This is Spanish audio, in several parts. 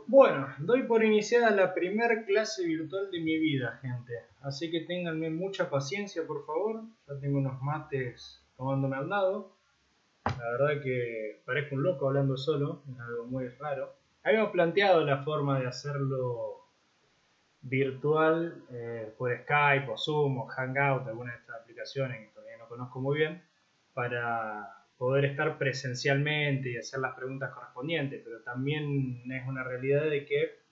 Bueno, doy por iniciada la primer clase virtual de mi vida, gente. Así que ténganme mucha paciencia, por favor. Ya tengo unos mates tomándome al lado. La verdad que parezco un loco hablando solo, es algo muy raro. Habíamos planteado la forma de hacerlo virtual por Skype o Zoom o Hangout, alguna de estas aplicaciones que todavía no conozco muy bien, para poder estar presencialmente y hacer las preguntas correspondientes, pero también es una realidad de que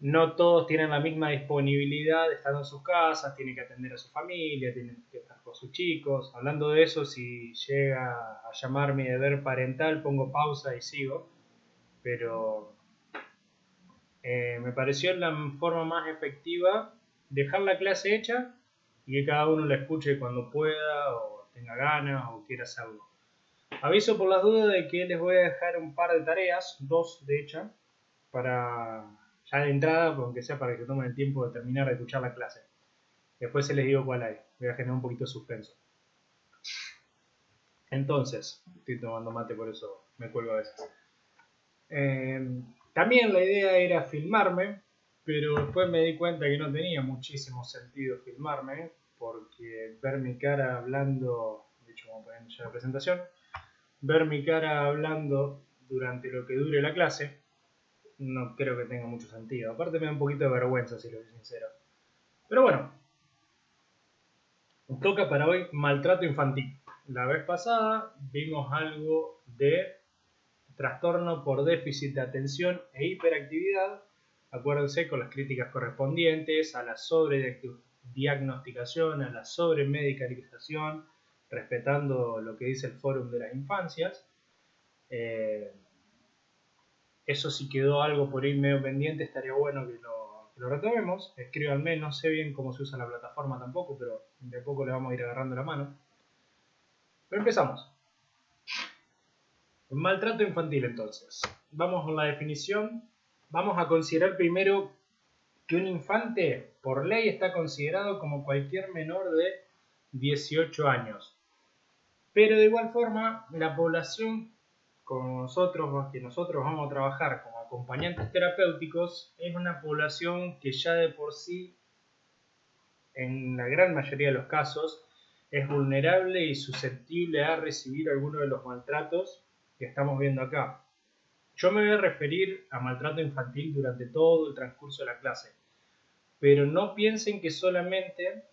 no todos tienen la misma disponibilidad de estar en sus casas, tienen que atender a su familia, tienen que estar con sus chicos. Hablando de eso, si llega a llamar mi deber parental, pongo pausa y sigo, pero me pareció la forma más efectiva dejar la clase hecha y que cada uno la escuche cuando pueda o tenga ganas o quiera hacerlo. Aviso por las dudas de que les voy a dejar un par de tareas, dos de hecho, para ya de entrada, aunque sea para que tomen el tiempo de terminar de escuchar la clase. Después se les digo cuál hay, voy a generar un poquito de suspenso. Entonces, estoy tomando mate, por eso me cuelgo a veces. También la idea era filmarme, pero después me di cuenta que no tenía muchísimo sentido filmarme, porque ver mi cara hablando, de hecho vamos a poner ya la presentación, ver mi cara hablando durante lo que dure la clase, no creo que tenga mucho sentido. Aparte me da un poquito de vergüenza, si lo soy sincero. Pero bueno, toca para hoy maltrato infantil. La vez pasada vimos algo de trastorno por déficit de atención e hiperactividad. Acuérdense con las críticas correspondientes a la sobrediagnosticación, a la sobremedicalización, respetando lo que dice el Fórum de las Infancias. Eso si quedó algo por ahí medio pendiente, estaría bueno que lo retomemos. Escríbanme, no sé bien cómo se usa la plataforma tampoco, pero de poco le vamos a ir agarrando la mano. Pero empezamos. Maltrato infantil, entonces. Vamos con la definición. Vamos a considerar primero que un infante, por ley, está considerado como cualquier menor de 18 años. Pero de igual forma, la población con nosotros, que nosotros vamos a trabajar como acompañantes terapéuticos, es una población que ya de por sí, en la gran mayoría de los casos, es vulnerable y susceptible a recibir alguno de los maltratos que estamos viendo acá. Yo me voy a referir a maltrato infantil durante todo el transcurso de la clase, pero no piensen que solamente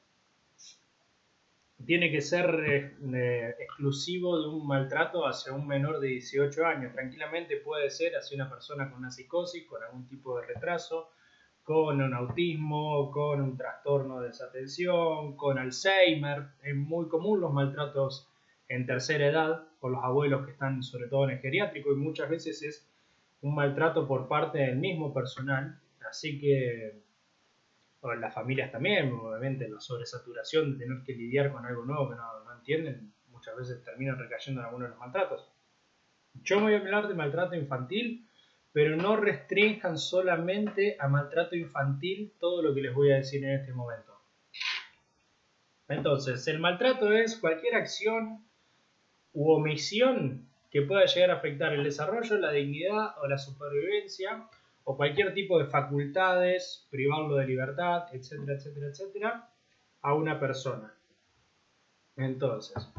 tiene que ser exclusivo de un maltrato hacia un menor de 18 años. Tranquilamente puede ser hacia una persona con una psicosis, con algún tipo de retraso, con un autismo, con un trastorno de desatención, con Alzheimer. Es muy común los maltratos en tercera edad por los abuelos que están sobre todo en el geriátrico, y muchas veces es un maltrato por parte del mismo personal. Así que o en las familias también, obviamente la sobresaturación de tener que lidiar con algo nuevo que no entienden, muchas veces terminan recayendo en algunos de los maltratos. Yo me voy a hablar de maltrato infantil, pero no restrinjan solamente a maltrato infantil todo lo que les voy a decir en este momento. Entonces, el maltrato es cualquier acción u omisión que pueda llegar a afectar el desarrollo, la dignidad o la supervivencia, o cualquier tipo de facultades, privarlo de libertad, etcétera, etcétera, etcétera, a una persona. Entonces,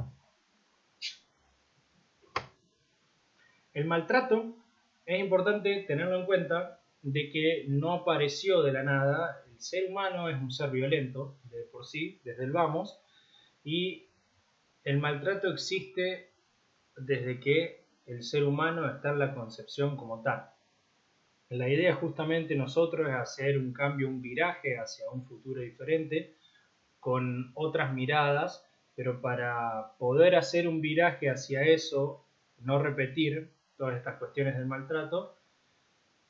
el maltrato es importante tenerlo en cuenta de que no apareció de la nada. El ser humano es un ser violento de por sí, desde el vamos, y el maltrato existe desde que el ser humano está en la concepción como tal. La idea justamente nosotros es hacer un cambio, un viraje hacia un futuro diferente, con otras miradas, pero para poder hacer un viraje hacia eso, no repetir todas estas cuestiones del maltrato,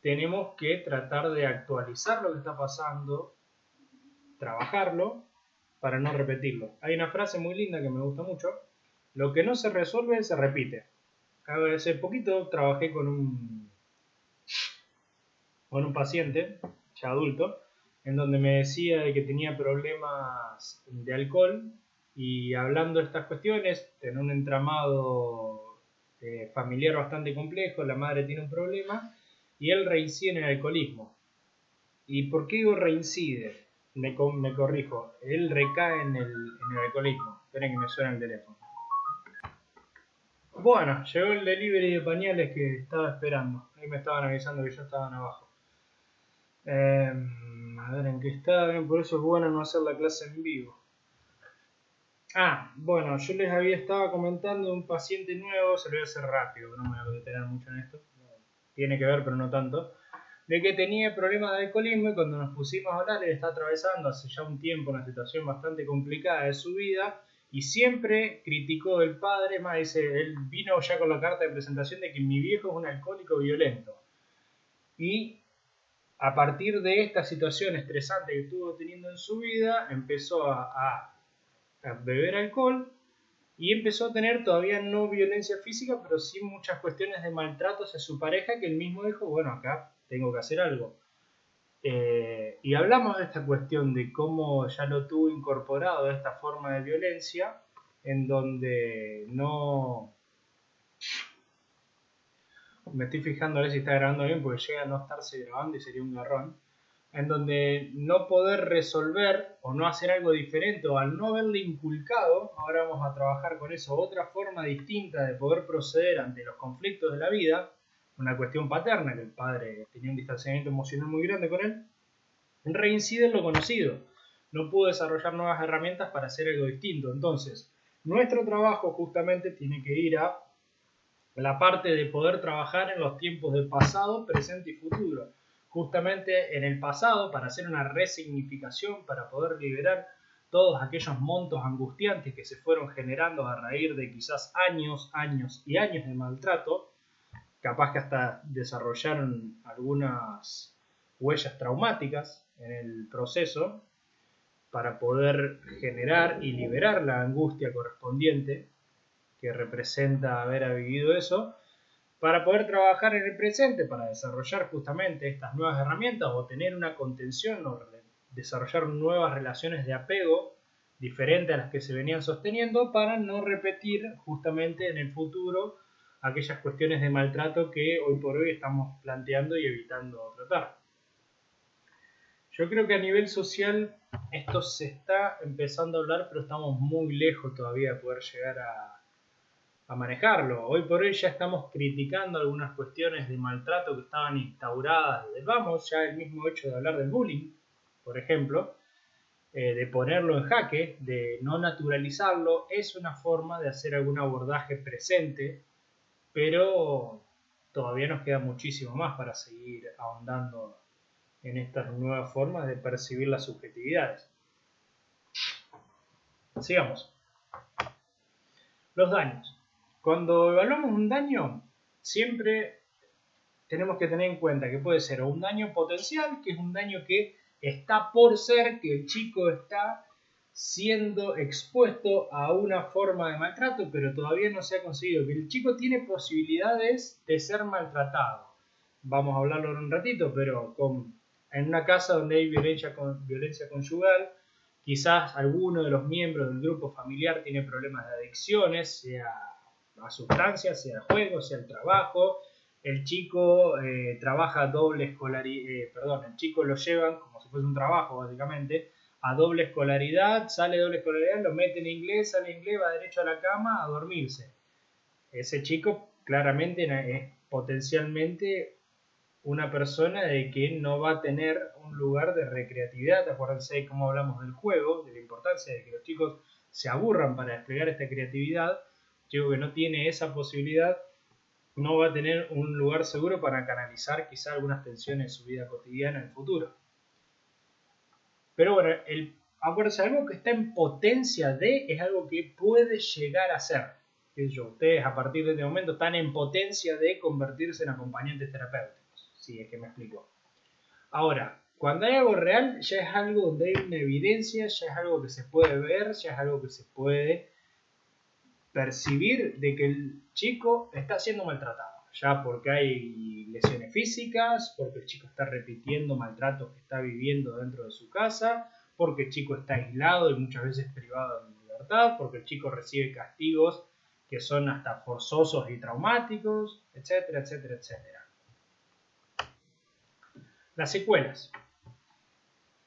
tenemos que tratar de actualizar lo que está pasando, trabajarlo, para no repetirlo. Hay una frase muy linda que me gusta mucho: lo que no se resuelve se repite. Hace poquito trabajé con un paciente, ya adulto, en donde me decía de que tenía problemas de alcohol, y hablando de estas cuestiones, en un entramado familiar bastante complejo, la madre tiene un problema, y él reincide en el alcoholismo. ¿Y por qué digo reincide? Me corrijo, él recae en el alcoholismo. Esperen que me suena el teléfono. Bueno, llegó el delivery de pañales que estaba esperando. Ahí me estaban avisando que ya estaban abajo. A ver en qué está. Por eso es bueno no hacer la clase en vivo. Bueno, yo les estaba comentando de un paciente nuevo. Se lo voy a hacer rápido, no me voy a detener mucho en esto. Tiene que ver, pero no tanto. De que tenía problemas de alcoholismo y cuando nos pusimos a hablar, él está atravesando hace ya un tiempo una situación bastante complicada de su vida y siempre criticó el padre, más dice, él vino ya con la carta de presentación de que mi viejo es un alcohólico violento. Y a partir de esta situación estresante que estuvo teniendo en su vida, empezó a beber alcohol y empezó a tener todavía no violencia física, pero sí muchas cuestiones de maltrato hacia su pareja que él mismo dijo, bueno, acá tengo que hacer algo. Y hablamos de esta cuestión de cómo ya lo tuvo incorporado esta forma de violencia, en donde no... Me estoy fijando a ver si está grabando bien, porque llega a no estarse grabando y sería un garrón. En donde no poder resolver o no hacer algo diferente o al no haberle inculcado, ahora vamos a trabajar con eso, otra forma distinta de poder proceder ante los conflictos de la vida, una cuestión paterna, que el padre tenía un distanciamiento emocional muy grande con él, reincide en lo conocido. No pudo desarrollar nuevas herramientas para hacer algo distinto. Entonces, nuestro trabajo justamente tiene que ir a la parte de poder trabajar en los tiempos del pasado, presente y futuro. Justamente en el pasado, para hacer una resignificación, para poder liberar todos aquellos montos angustiantes que se fueron generando a raíz de quizás años de maltrato, capaz que hasta desarrollaron algunas huellas traumáticas en el proceso, para poder generar y liberar la angustia correspondiente que representa haber vivido eso, para poder trabajar en el presente, para desarrollar justamente estas nuevas herramientas o tener una contención o desarrollar nuevas relaciones de apego diferentes a las que se venían sosteniendo, para no repetir justamente en el futuro aquellas cuestiones de maltrato que hoy por hoy estamos planteando y evitando tratar. Yo creo que a nivel social esto se está empezando a hablar, pero estamos muy lejos todavía de poder llegar a manejarlo. Hoy por hoy ya estamos criticando algunas cuestiones de maltrato que estaban instauradas desde ya el mismo hecho de hablar del bullying, por ejemplo, de ponerlo en jaque, de no naturalizarlo, es una forma de hacer algún abordaje presente, pero todavía nos queda muchísimo más para seguir ahondando en estas nuevas formas de percibir las subjetividades. Sigamos. Los daños. Cuando evaluamos un daño, siempre tenemos que tener en cuenta que puede ser un daño potencial, que es un daño que está por ser, que el chico está siendo expuesto a una forma de maltrato, pero todavía no se ha conseguido, que el chico tiene posibilidades de ser maltratado. Vamos a hablarlo en un ratito, pero en una casa donde hay violencia conyugal, quizás alguno de los miembros del grupo familiar tiene problemas de adicciones, sea a sustancias, sea a juegos, sea al trabajo. El chico trabaja doble escolaridad, el chico lo llevan como si fuese un trabajo básicamente, a doble escolaridad, sale doble escolaridad, lo mete en inglés, sale inglés, va derecho a la cama a dormirse. Ese chico claramente es potencialmente una persona de que no va a tener un lugar de recreatividad. Acuérdense de cómo hablamos del juego, de la importancia de que los chicos se aburran para desplegar esta creatividad. El chico que no tiene esa posibilidad no va a tener un lugar seguro para canalizar quizá algunas tensiones de su vida cotidiana en el futuro. Pero bueno, acuérdense, algo que está en potencia de es algo que puede llegar a ser. Ustedes a partir de este momento están en potencia de convertirse en acompañantes terapéuticos, si es que me explico. Ahora, cuando hay algo real, ya es algo donde hay una evidencia, ya es algo que se puede ver, ya es algo que se puede percibir de que el chico está siendo maltratado, ya porque hay lesiones físicas, porque el chico está repitiendo maltratos que está viviendo dentro de su casa, porque el chico está aislado y muchas veces privado de libertad, porque el chico recibe castigos que son hasta forzosos y traumáticos, etcétera, etcétera, etcétera. Las secuelas.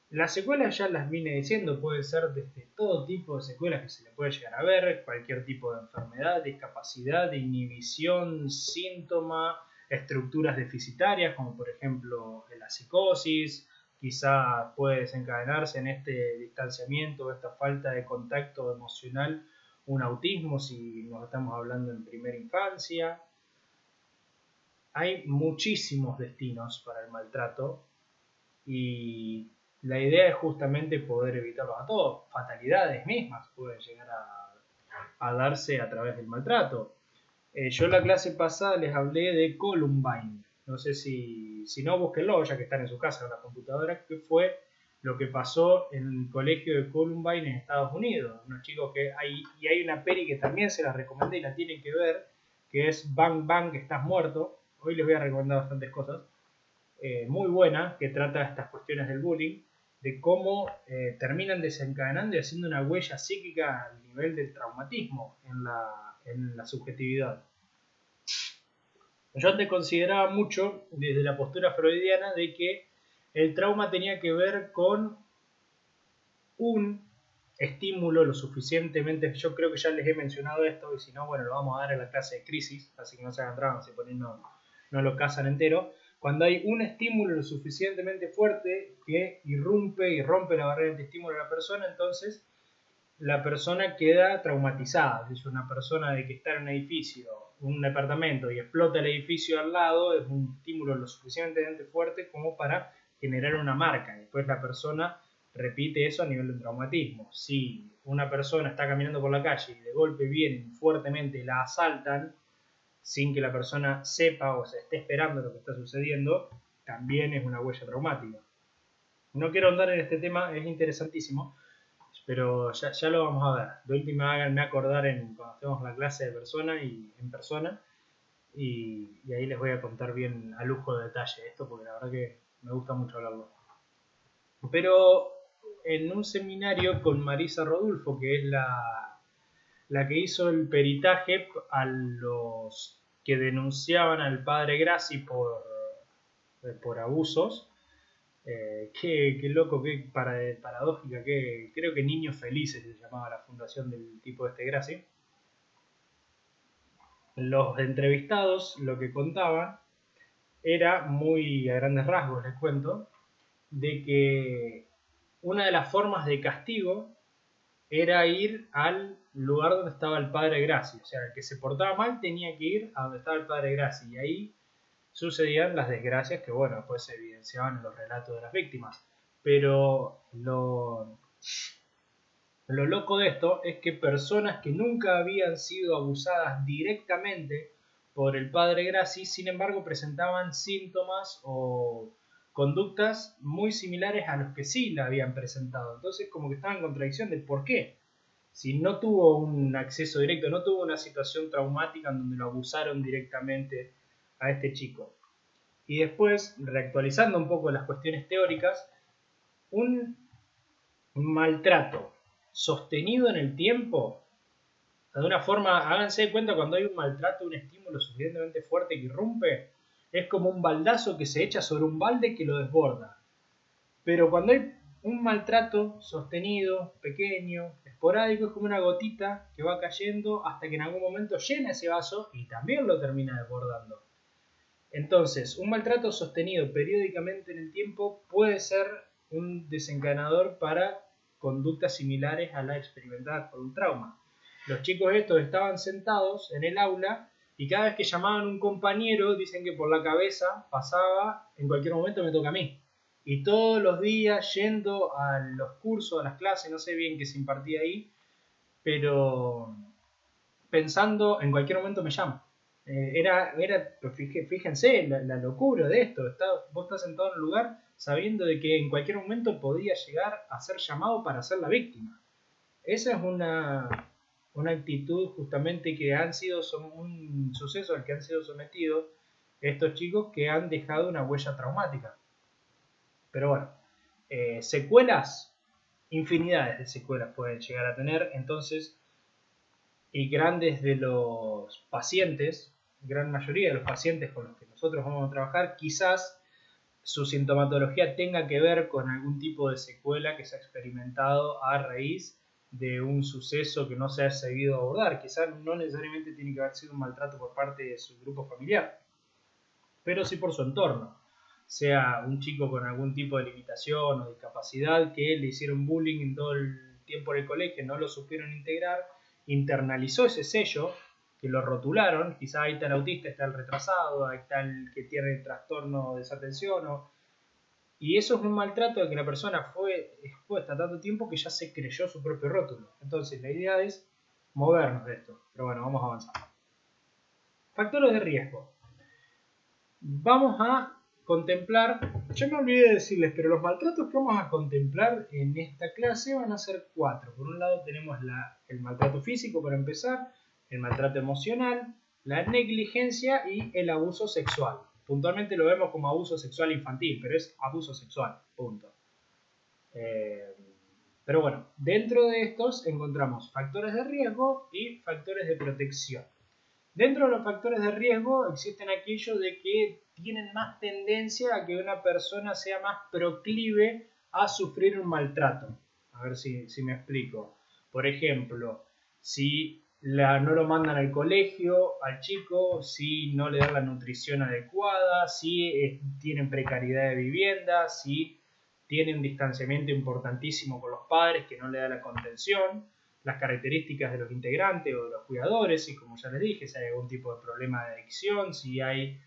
Las secuelas ya las vine diciendo, puede ser desde todo tipo de secuelas que se le puede llegar a ver, cualquier tipo de enfermedad, discapacidad, inhibición, síntoma, estructuras deficitarias, como por ejemplo la psicosis, quizá puede desencadenarse en este distanciamiento, esta falta de contacto emocional, un autismo si nos estamos hablando en primera infancia. Hay muchísimos destinos para el maltrato y la idea es justamente poder evitarlos a todos. Fatalidades mismas pueden llegar a darse a través del maltrato. Yo en la clase pasada les hablé de Columbine. No sé si no, búsquenlo, ya que están en su casa con la computadora, que fue lo que pasó en el colegio de Columbine en Estados Unidos. Unos chicos que hay una peli que también se la recomendé y la tienen que ver, que es Bang Bang, estás muerto. Hoy les voy a recomendar bastantes cosas. Muy buena, que trata estas cuestiones del bullying, de cómo terminan desencadenando y haciendo una huella psíquica al nivel del traumatismo en la subjetividad. Yo antes consideraba mucho, desde la postura freudiana, de que el trauma tenía que ver con un estímulo lo suficientemente, yo creo que ya les he mencionado esto, y si no, bueno, lo vamos a dar en la clase de crisis, así que no se hagan trampas, si por ahí no lo cazan entero. Cuando hay un estímulo lo suficientemente fuerte que irrumpe y rompe la barrera de estímulo de la persona, entonces la persona queda traumatizada. Es una persona de que está en un edificio, un departamento, y explota el edificio al lado, es un estímulo lo suficientemente fuerte como para generar una marca. Después la persona repite eso a nivel de traumatismo. Si una persona está caminando por la calle y de golpe vienen fuertemente y la asaltan, sin que la persona sepa o se esté esperando lo que está sucediendo, también es una huella traumática. No quiero andar en este tema, es interesantísimo, pero ya lo vamos a ver. De última, háganme acordar cuando hacemos la clase de persona y en persona, y ahí les voy a contar bien a lujo de detalle esto, porque la verdad que me gusta mucho hablarlo. Pero en un seminario con Marisa Rodulfo, que es la que hizo el peritaje a los que denunciaban al padre Grassi por abusos. Qué loco, qué paradójica, creo que Niños Felices se llamaba la fundación del tipo este Grassi. Los entrevistados lo que contaban era muy a grandes rasgos, les cuento, de que una de las formas de castigo era ir al lugar donde estaba el padre Grassi. O sea, el que se portaba mal tenía que ir a donde estaba el padre Grassi. Y ahí sucedían las desgracias que, bueno, después se evidenciaban en los relatos de las víctimas. Pero lo loco de esto es que personas que nunca habían sido abusadas directamente por el padre Grassi, sin embargo, presentaban síntomas o conductas muy similares a los que sí la habían presentado. Entonces, como que estaba en contradicción de por qué. Si no tuvo un acceso directo, no tuvo una situación traumática en donde lo abusaron directamente a este chico. Y después, reactualizando un poco las cuestiones teóricas, un maltrato sostenido en el tiempo, de una forma, háganse de cuenta cuando hay un maltrato, un estímulo suficientemente fuerte que irrumpe, es como un baldazo que se echa sobre un balde que lo desborda. Pero cuando hay un maltrato sostenido, pequeño, esporádico, es como una gotita que va cayendo hasta que en algún momento llena ese vaso y también lo termina desbordando. Entonces, un maltrato sostenido periódicamente en el tiempo puede ser un desencadenador para conductas similares a las experimentadas por un trauma. Los chicos estos estaban sentados en el aula y cada vez que llamaban a un compañero, dicen que por la cabeza pasaba, en cualquier momento me toca a mí. Y todos los días yendo a los cursos, a las clases, no sé bien qué se impartía ahí, pero pensando en cualquier momento me llamo. Fíjense la locura de esto. Vos estás sentado en un lugar sabiendo de que en cualquier momento podía llegar a ser llamado para ser la víctima. Esa es una actitud justamente que un suceso al que han sido sometidos estos chicos que han dejado una huella traumática. Pero bueno, secuelas, infinidades de secuelas pueden llegar a tener. Entonces, y grandes de los pacientes, gran mayoría de los pacientes con los que nosotros vamos a trabajar, quizás su sintomatología tenga que ver con algún tipo de secuela que se ha experimentado a raíz de un suceso que no se ha seguido abordar. Quizás no necesariamente tiene que haber sido un maltrato por parte de su grupo familiar, pero sí por su entorno. Sea un chico con algún tipo de limitación o discapacidad que le hicieron bullying en todo el tiempo en el colegio, no lo supieron integrar, internalizó ese sello, que lo rotularon, quizás ahí está el autista, está el retrasado, ahí está el que tiene trastorno de desatención, y eso es un maltrato de que la persona fue expuesta tanto tiempo que ya se creyó su propio rótulo. Entonces la idea es movernos de esto, pero bueno, vamos a avanzar. Factores de riesgo. Vamos a contemplar, yo me olvidé de decirles, pero los maltratos que vamos a contemplar en esta clase van a ser 4. Por un lado tenemos el maltrato físico para empezar, el maltrato emocional, la negligencia y el abuso sexual. Puntualmente lo vemos como abuso sexual infantil, pero es abuso sexual, punto. Pero bueno, dentro de estos encontramos factores de riesgo y factores de protección. Dentro de los factores de riesgo existen aquellos de que tienen más tendencia a que una persona sea más proclive a sufrir un maltrato. A ver si me explico. Por ejemplo, si no lo mandan al colegio al chico, si no le dan la nutrición adecuada, si tienen precariedad de vivienda, si tienen un distanciamiento importantísimo con los padres que no le da la contención, las características de los integrantes o de los cuidadores, y como ya les dije, si hay algún tipo de problema de adicción, si hay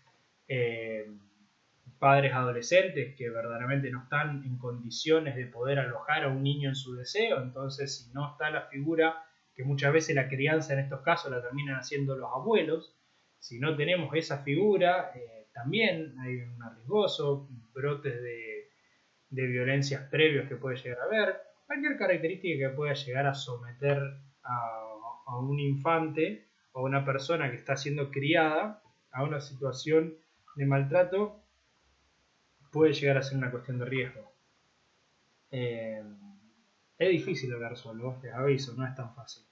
padres adolescentes que verdaderamente no están en condiciones de poder alojar a un niño en su deseo, entonces si no está la figura, que muchas veces la crianza en estos casos la terminan haciendo los abuelos, si no tenemos esa figura, también hay un riesgoso, brotes de violencias previos que puede llegar a haber, cualquier característica que pueda llegar a someter a un infante o a una persona que está siendo criada a una situación de maltrato puede llegar a ser una cuestión de riesgo. Es difícil hablar solo, les aviso, no es tan fácil.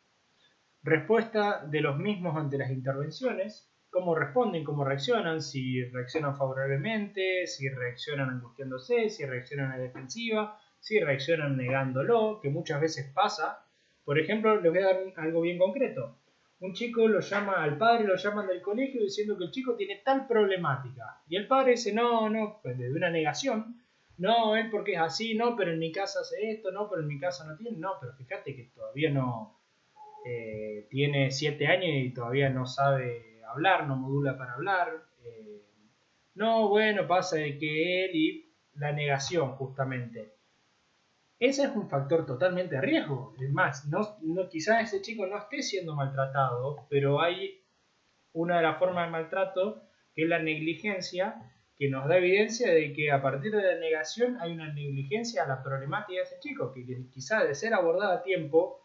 Respuesta de los mismos ante las intervenciones, cómo responden, cómo reaccionan, si reaccionan favorablemente, si reaccionan angustiándose, si reaccionan a la defensiva, si reaccionan negándolo, que muchas veces pasa. Por ejemplo, les voy a dar algo bien concreto. Un chico lo llama al padre, lo llaman del colegio diciendo que el chico tiene tal problemática. Y el padre dice, no, pues desde una negación. No, él porque es así, no, pero en mi casa hace esto, no, pero en mi casa no tiene. No, pero fíjate que todavía no, tiene 7 años y todavía no sabe hablar, no modula para hablar. No, bueno, pasa de que él y la negación justamente. Ese es un factor totalmente de riesgo. Es más, quizás ese chico no esté siendo maltratado, pero hay una de las formas de maltrato que es la negligencia, que nos da evidencia de que a partir de la negación hay una negligencia a la problemática de ese chico, que quizás de ser abordada a tiempo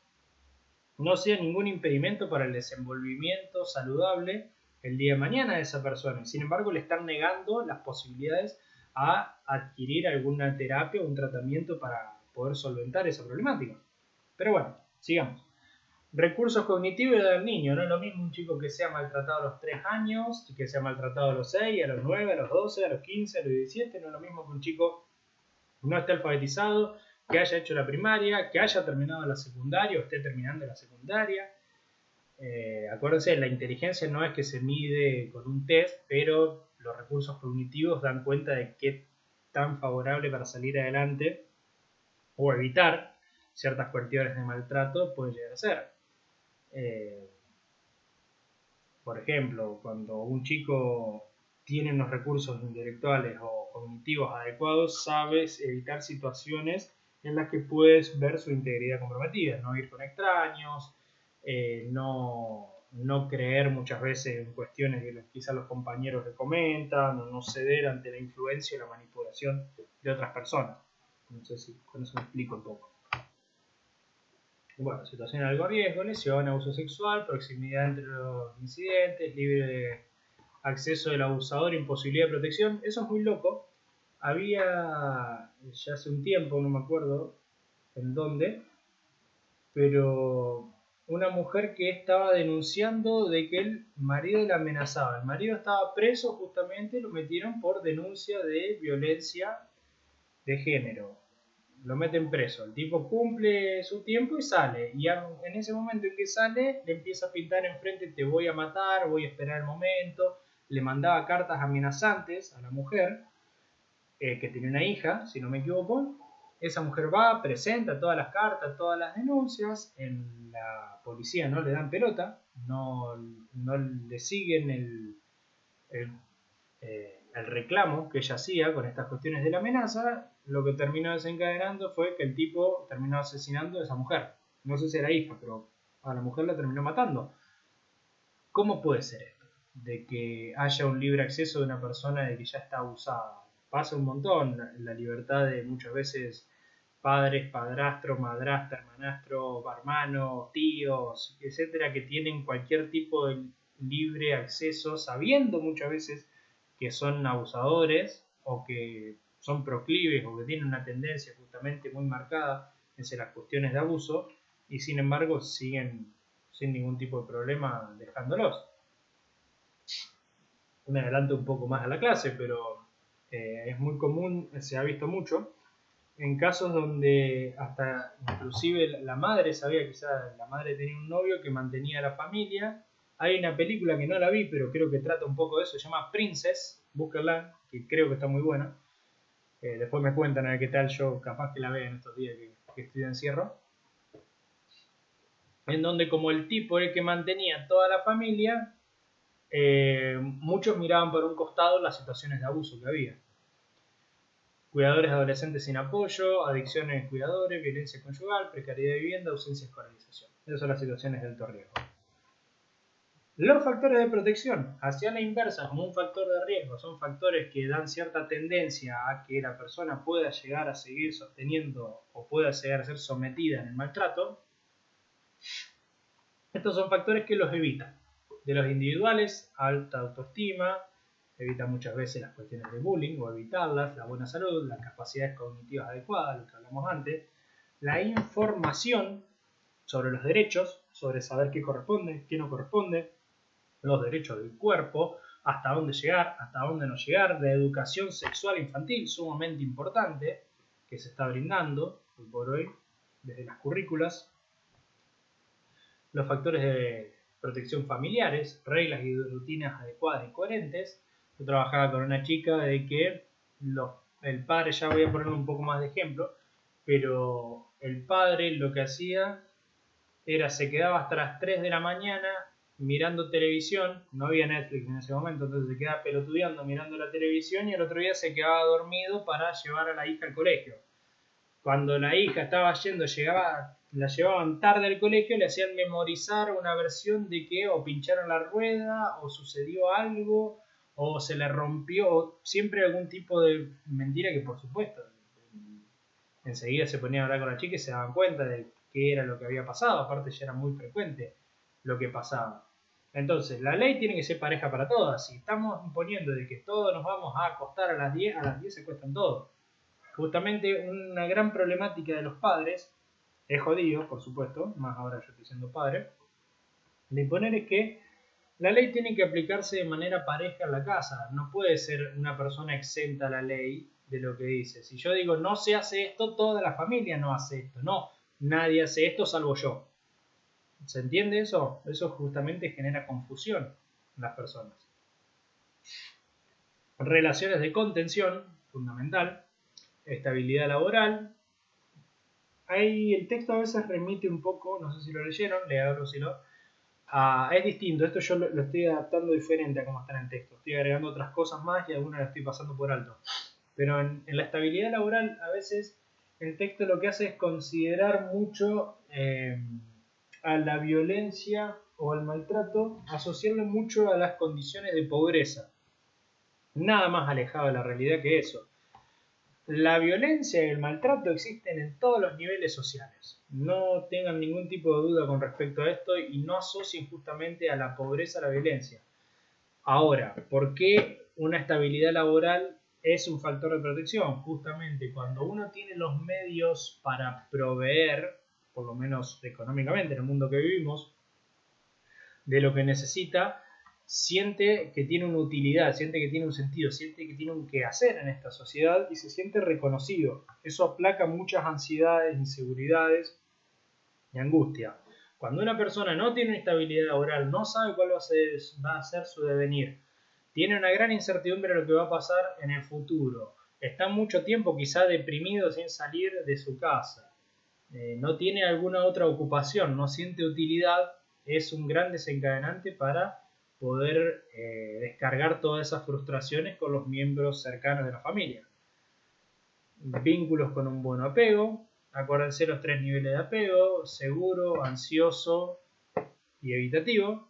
no sea ningún impedimento para el desenvolvimiento saludable el día de mañana de esa persona. Sin embargo, le están negando las posibilidades a adquirir alguna terapia o un tratamiento para poder solventar esa problemática. Pero bueno, sigamos. Recursos cognitivos del niño. No es lo mismo un chico que sea maltratado a los 3 años, que sea maltratado a los 6, a los 9, a los 12, a los 15, a los 17. No es lo mismo que un chico no esté alfabetizado, que haya hecho la primaria, que haya terminado la secundaria o esté terminando la secundaria. Acuérdense, la inteligencia no es que se mide con un test, pero los recursos cognitivos dan cuenta de qué tan favorable para salir adelante o evitar ciertas cuestiones de maltrato puede llegar a ser. Por ejemplo, cuando un chico tiene unos recursos intelectuales o cognitivos adecuados, sabes evitar situaciones en las que puedes ver su integridad comprometida, no ir con extraños, no creer muchas veces en cuestiones que quizás los compañeros le comentan, o no ceder ante la influencia y la manipulación de otras personas. No sé si con eso me explico un poco. Bueno, situación de alto riesgo, lesión, abuso sexual, proximidad entre los incidentes, libre acceso del abusador, imposibilidad de protección. Eso es muy loco. Había ya hace un tiempo, no me acuerdo en dónde, pero una mujer que estaba denunciando de que el marido la amenazaba. El marido estaba preso justamente, lo metieron por denuncia de violencia de género. Lo meten preso. El tipo cumple su tiempo y sale. Y en ese momento en que sale, le empieza a pintar enfrente: te voy a matar, voy a esperar el momento. Le mandaba cartas amenazantes a la mujer, que tenía una hija, si no me equivoco. Esa mujer va, presenta todas las cartas, todas las denuncias. En la policía no le dan pelota, no le siguen el reclamo que ella hacía con estas cuestiones de la amenaza. Lo que terminó desencadenando fue que el tipo terminó asesinando a esa mujer. No sé si era hija, pero a la mujer la terminó matando. ¿Cómo puede ser esto? De que haya un libre acceso de una persona de que ya está abusada. Pasa un montón la libertad de muchas veces padres, padrastro, madrastra, hermanastro, hermanos, tíos, etcétera, que tienen cualquier tipo de libre acceso, sabiendo muchas veces que son abusadores o que son proclives o que tienen una tendencia justamente muy marcada hacia las cuestiones de abuso, y sin embargo siguen sin ningún tipo de problema dejándolos. Me adelanto un poco más a la clase, pero es muy común, se ha visto mucho en casos donde hasta inclusive la madre sabía, quizás la madre tenía un novio que mantenía a la familia. Hay una película que no la vi, pero creo que trata un poco de eso, se llama Princess, búsquenla, que creo que está muy buena. Después me cuentan a ver qué tal, yo capaz que la vea en estos días que estoy de encierro. En donde como el tipo era el que mantenía toda la familia, muchos miraban por un costado las situaciones de abuso que había. Cuidadores adolescentes sin apoyo, adicciones en cuidadores, violencia conyugal, precariedad de vivienda, ausencia de escolarización. Esas son las situaciones de alto riesgo. Los factores de protección, hacia la inversa, como un factor de riesgo, son factores que dan cierta tendencia a que la persona pueda llegar a seguir sosteniendo o pueda llegar a ser sometida en el maltrato. Estos son factores que los evitan. De los individuales, alta autoestima, evita muchas veces las cuestiones de bullying o evitarlas, la buena salud, las capacidades cognitivas adecuadas, lo que hablamos antes, la información sobre los derechos, sobre saber qué corresponde, qué no corresponde, los derechos del cuerpo, hasta dónde llegar, hasta dónde no llegar, la educación sexual infantil, sumamente importante, que se está brindando hoy por hoy desde las currículas, los factores de protección familiares, reglas y rutinas adecuadas y coherentes. Yo trabajaba con una chica de que el padre, ya voy a poner un poco más de ejemplo, pero el padre lo que hacía era, se quedaba hasta las 3 de la mañana mirando televisión, no había Netflix en ese momento, entonces se quedaba pelotudeando mirando la televisión y el otro día se quedaba dormido para llevar a la hija al colegio. Cuando la hija estaba yendo, la llevaban tarde al colegio, le hacían memorizar una versión de que o pincharon la rueda, o sucedió algo, o se le rompió, o siempre algún tipo de mentira que, por supuesto, enseguida se ponían a hablar con la chica y se daban cuenta de qué era lo que había pasado. Aparte ya era muy frecuente lo que pasaba. Entonces, la ley tiene que ser pareja para todas. Si estamos imponiendo de que todos nos vamos a acostar a las 10 se acuestan todos. Justamente una gran problemática de los padres, es jodido, por supuesto, más ahora yo estoy siendo padre, de imponer es que la ley tiene que aplicarse de manera pareja en la casa. No puede ser una persona exenta a la ley de lo que dice. Si yo digo no se hace esto, toda la familia no hace esto. No, nadie hace esto salvo yo. ¿Se entiende eso? Eso justamente genera confusión en las personas. Relaciones de contención, fundamental. Estabilidad laboral. Ahí el texto a veces remite un poco, no sé si lo leyeron, léanselo. Es distinto, esto yo lo estoy adaptando diferente a cómo está en el texto. Estoy agregando otras cosas más y algunas las estoy pasando por alto. Pero en la estabilidad laboral a veces el texto lo que hace es considerar mucho a la violencia o al maltrato, asociarlo mucho a las condiciones de pobreza. Nada más alejado de la realidad que eso. La violencia y el maltrato existen en todos los niveles sociales. No tengan ningún tipo de duda con respecto a esto y no asocien justamente a la pobreza a la violencia. Ahora, ¿por qué una estabilidad laboral es un factor de protección? Justamente cuando uno tiene los medios para proveer por lo menos económicamente en el mundo que vivimos, de lo que necesita, siente que tiene una utilidad, siente que tiene un sentido, siente que tiene un quehacer en esta sociedad y se siente reconocido. Eso aplaca muchas ansiedades, inseguridades y angustia. Cuando una persona no tiene una estabilidad laboral, no sabe cuál va a ser su devenir, tiene una gran incertidumbre de lo que va a pasar en el futuro, está mucho tiempo quizá deprimido sin salir de su casa, no tiene alguna otra ocupación, no siente utilidad, es un gran desencadenante para poder descargar todas esas frustraciones con los miembros cercanos de la familia. Vínculos con un buen apego, acuérdense los 3 niveles de apego: seguro, ansioso y evitativo.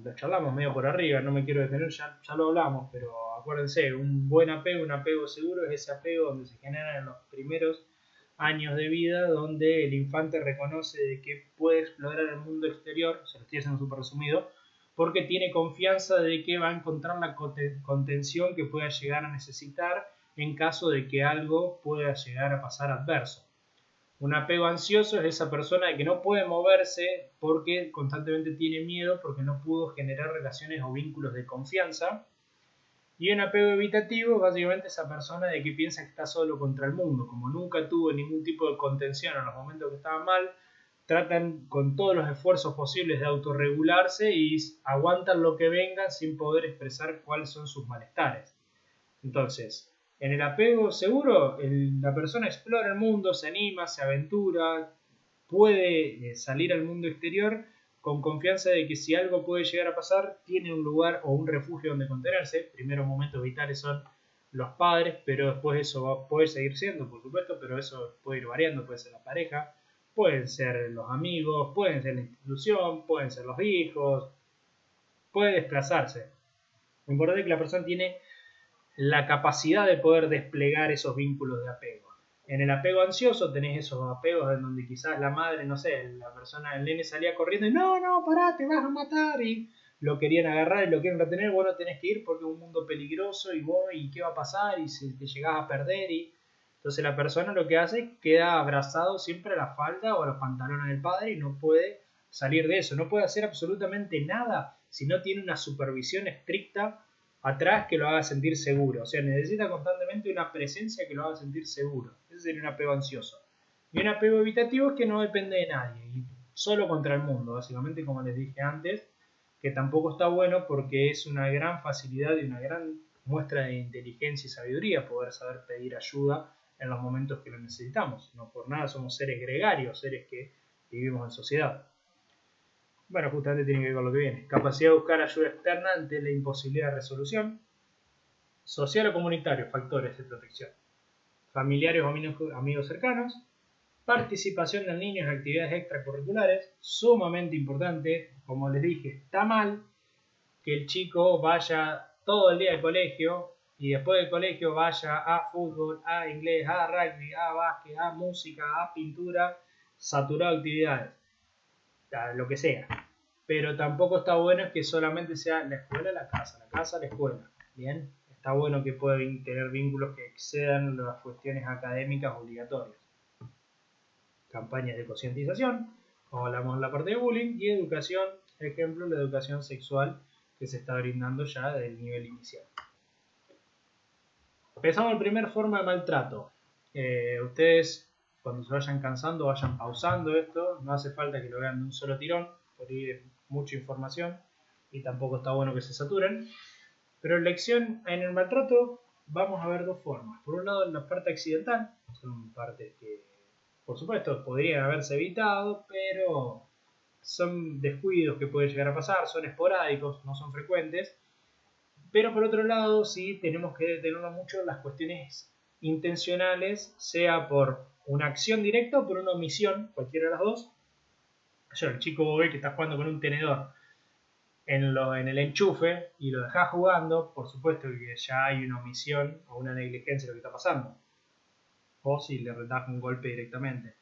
Lo charlamos medio por arriba, no me quiero detener, ya lo hablamos, pero acuérdense, un buen apego, un apego seguro, es ese apego donde se genera en los primeros años de vida, donde el infante reconoce de que puede explorar el mundo exterior, se lo estoy haciendo súper resumido, porque tiene confianza de que va a encontrar la contención que pueda llegar a necesitar en caso de que algo pueda llegar a pasar adverso. Un apego ansioso es esa persona que no puede moverse porque constantemente tiene miedo, porque no pudo generar relaciones o vínculos de confianza. Y un apego evitativo es básicamente esa persona de que piensa que está solo contra el mundo. Como nunca tuvo ningún tipo de contención en los momentos que estaba mal, tratan con todos los esfuerzos posibles de autorregularse y aguantan lo que venga sin poder expresar cuáles son sus malestares. Entonces, en el apego seguro, la persona explora el mundo, se anima, se aventura, puede salir al mundo exterior con confianza de que si algo puede llegar a pasar, tiene un lugar o un refugio donde contenerse. Primeros momentos vitales son los padres, pero después eso puede seguir siendo, por supuesto, pero eso puede ir variando, puede ser la pareja, pueden ser los amigos, pueden ser la institución, pueden ser los hijos, puede desplazarse. Lo importante es que la persona tiene la capacidad de poder desplegar esos vínculos de apego. En el apego ansioso tenés esos apegos en donde quizás la madre, no sé, la persona, el nene salía corriendo y no, pará, te vas a matar, y lo querían agarrar y lo quieren retener, vos no tenés que ir porque es un mundo peligroso y vos, y qué va a pasar, y si te llegás a perder, y entonces la persona lo que hace es queda abrazado siempre a la falda o a los pantalones del padre y no puede salir de eso, no puede hacer absolutamente nada si no tiene una supervisión estricta atrás que lo haga sentir seguro. O sea, necesita constantemente una presencia que lo haga sentir seguro. Ese sería un apego ansioso. Y un apego evitativo es que no depende de nadie, y solo contra el mundo, básicamente, como les dije antes, que tampoco está bueno porque es una gran facilidad y una gran muestra de inteligencia y sabiduría poder saber pedir ayuda en los momentos que lo necesitamos. No por nada somos seres gregarios, seres que vivimos en sociedad. Bueno, justamente tiene que ver con lo que viene. Capacidad de buscar ayuda externa ante la imposibilidad de resolución. Social o comunitario, factores de protección. Familiares o amigos cercanos. Participación del niño en actividades extracurriculares. Sumamente importante. Como les dije, está mal que el chico vaya todo el día al colegio y después del colegio vaya a fútbol, a inglés, a rugby, a básquet, a música, a pintura, saturado de actividades. Lo que sea. Pero tampoco está bueno que solamente sea la escuela, la casa, la escuela. Bien, está bueno que pueda tener vínculos que excedan las cuestiones académicas obligatorias. Campañas de concientización, como hablamos en la parte de bullying, y educación, ejemplo, la educación sexual que se está brindando ya del nivel inicial. Empezamos la primera forma de maltrato. Ustedes, cuando se vayan cansando, vayan pausando esto, no hace falta que lo vean de un solo tirón, por ahí es mucha información y tampoco está bueno que se saturen. Pero en lección en el maltrato vamos a ver dos formas. Por un lado, la parte accidental, son partes que, por supuesto, podrían haberse evitado, pero son descuidos que pueden llegar a pasar, son esporádicos, no son frecuentes. Pero por otro lado, sí tenemos que detenernos mucho en las cuestiones intencionales, sea por una acción directa o por una omisión, cualquiera de las dos. El chico ve que está jugando con un tenedor en el enchufe y lo dejas jugando, por supuesto que ya hay una omisión o una negligencia de lo que está pasando. O si le retas un golpe directamente.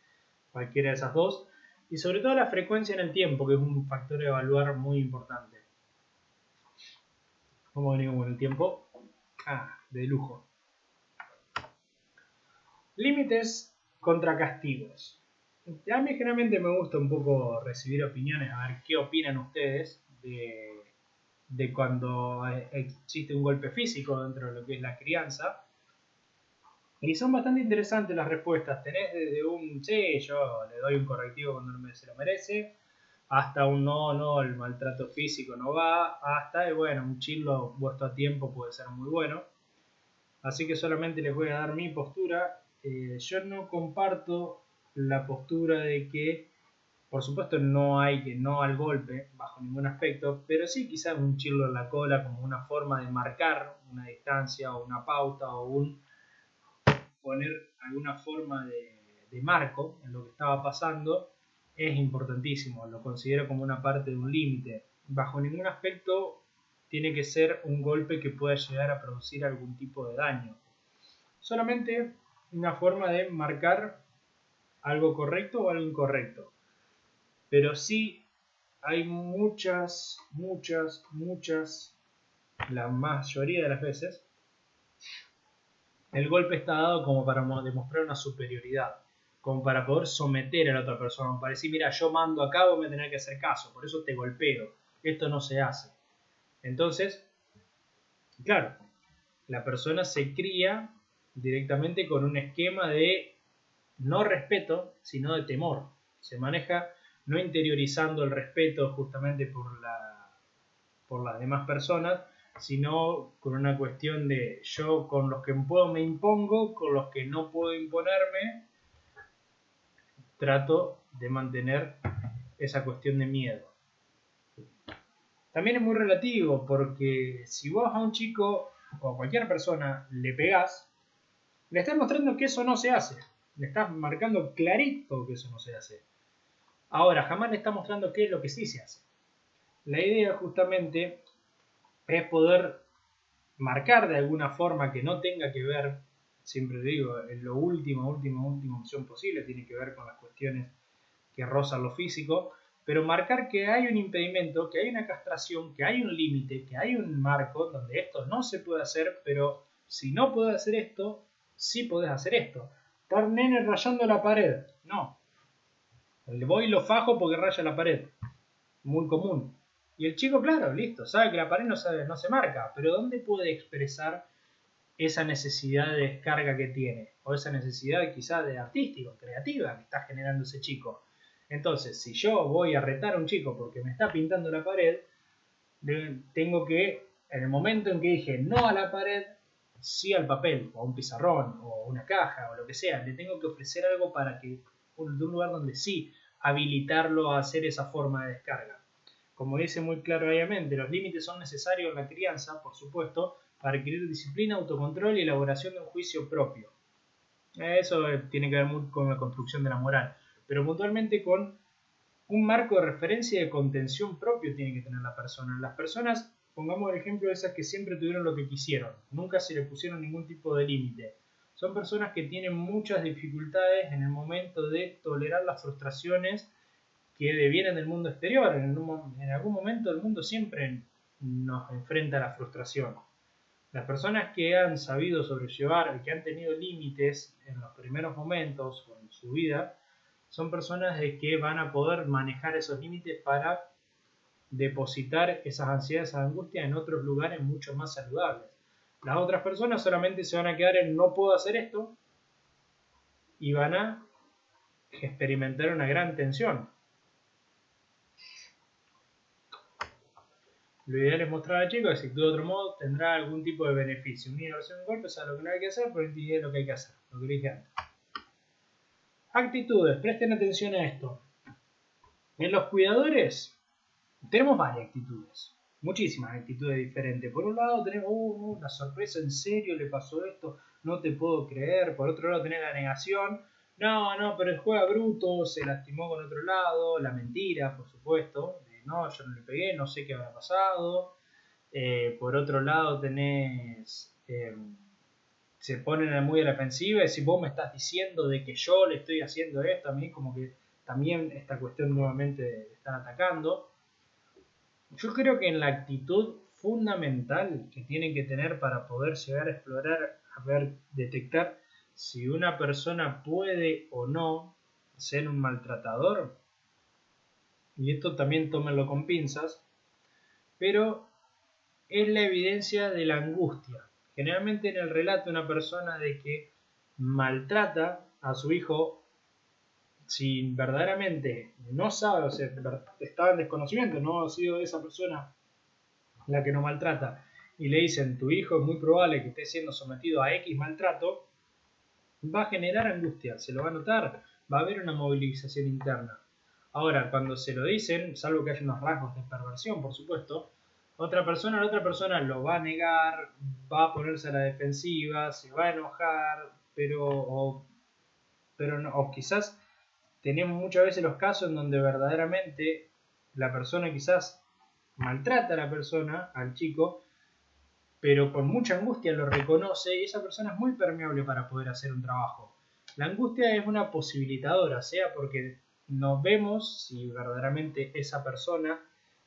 Cualquiera de esas dos. Y sobre todo la frecuencia en el tiempo, que es un factor a evaluar muy importante. ¿Cómo venimos con el tiempo? De lujo. Límites contra castigos. A mí generalmente me gusta un poco recibir opiniones, a ver qué opinan ustedes de cuando existe un golpe físico dentro de lo que es la crianza. Y son bastante interesantes las respuestas. Tenés desde un sí, yo le doy un correctivo cuando no se lo merece, hasta un no, no, el maltrato físico no va, hasta, bueno, un chilo puesto a tiempo puede ser muy bueno. Así que solamente les voy a dar mi postura. Yo no comparto la postura de que, por supuesto, no hay que no al golpe bajo ningún aspecto, pero sí quizás un chirlo en la cola como una forma de marcar una distancia o una pauta o un poner alguna forma de marco en lo que estaba pasando es importantísimo. Lo considero como una parte de un límite. Bajo ningún aspecto tiene que ser un golpe que pueda llegar a producir algún tipo de daño. Solamente una forma de marcar algo correcto o algo incorrecto. Pero sí hay muchas, la mayoría de las veces, el golpe está dado como para demostrar una superioridad, como para poder someter a la otra persona, como para decir, mira, yo mando a cabo, me tenés que hacer caso, por eso te golpeo, esto no se hace. Entonces, claro, la persona se cría directamente con un esquema de no respeto, sino de temor. Se maneja no interiorizando el respeto justamente por las demás personas, sino con una cuestión de yo con los que puedo me impongo, con los que no puedo imponerme, trato de mantener esa cuestión de miedo. También es muy relativo, porque si vos a un chico o a cualquier persona le pegás, le estás mostrando que eso no se hace. Le estás marcando clarito que eso no se hace. Ahora, jamás le estás mostrando qué es lo que sí se hace. La idea justamente es poder marcar de alguna forma que no tenga que ver, siempre digo, en lo última opción posible, tiene que ver con las cuestiones que rozan lo físico, pero marcar que hay un impedimento, que hay una castración, que hay un límite, que hay un marco donde esto no se puede hacer, pero si no podés hacer esto, sí podés hacer esto. Estar nene rayando la pared, no. Le voy y lo fajo porque raya la pared. Muy común. Y el chico, claro, listo, sabe que la pared no se marca, pero ¿dónde puede expresar esa necesidad de descarga que tiene? O esa necesidad quizás de artística, creativa que está generando ese chico. Entonces, si yo voy a retar a un chico porque me está pintando la pared, tengo que, en el momento en que dije no a la pared, sí al papel, o a un pizarrón, o una caja, o lo que sea, le tengo que ofrecer algo para que, de un lugar donde sí habilitarlo a hacer esa forma de descarga. Como dice muy claramente, los límites son necesarios en la crianza, por supuesto, para adquirir disciplina, autocontrol y elaboración de un juicio propio. Eso tiene que ver mucho con la construcción de la moral, pero puntualmente con un marco de referencia y de contención propio tiene que tener la persona. Las personas, pongamos el ejemplo de esas que siempre tuvieron lo que quisieron, nunca se le pusieron ningún tipo de límite. Son personas que tienen muchas dificultades en el momento de tolerar las frustraciones que devienen del mundo exterior. En algún momento el mundo siempre nos enfrenta a la frustración. Las personas que han sabido sobrellevar, que han tenido límites en los primeros momentos en su vida, son personas de que van a poder manejar esos límites para depositar esas ansiedades, esas angustias en otros lugares mucho más saludables. Las otras personas solamente se van a quedar en no puedo hacer esto y van a experimentar una gran tensión. Lo ideal es mostrar al chico que si actúa de otro modo tendrá algún tipo de beneficio. Una inversión en golpe sabe lo que no hay que hacer, pero entiende lo que hay que hacer, lo que dije antes. Actitudes, presten atención a esto. En los cuidadores tenemos varias actitudes, muchísimas actitudes diferentes. Por un lado tenemos la sorpresa, en serio le pasó esto, no te puedo creer. Por otro lado tenés la negación, no, pero el juega bruto, se lastimó con otro lado. La mentira, por supuesto, no, yo no le pegué, no sé qué habrá pasado. Por otro lado tenés, se ponen muy a la ofensiva y si vos me estás diciendo de que yo le estoy haciendo esto, a mí como que también esta cuestión nuevamente están atacando. Yo creo que en la actitud fundamental que tienen que tener para poder llegar a explorar, a ver, detectar si una persona puede o no ser un maltratador, y esto también tómenlo con pinzas, pero es la evidencia de la angustia. Generalmente en el relato una persona de que maltrata a su hijo, si verdaderamente no sabe, o sea, está en desconocimiento, no ha sido esa persona la que no maltrata, y le dicen tu hijo es muy probable que esté siendo sometido a X maltrato, va a generar angustia, se lo va a notar, va a haber una movilización interna. Ahora, cuando se lo dicen, salvo que haya unos rasgos de perversión, por supuesto, la otra persona lo va a negar, va a ponerse a la defensiva, se va a enojar, pero o quizás tenemos muchas veces los casos en donde verdaderamente la persona quizás maltrata a la persona, al chico, pero con mucha angustia lo reconoce y esa persona es muy permeable para poder hacer un trabajo. La angustia es una posibilitadora, sea porque nos vemos si verdaderamente esa persona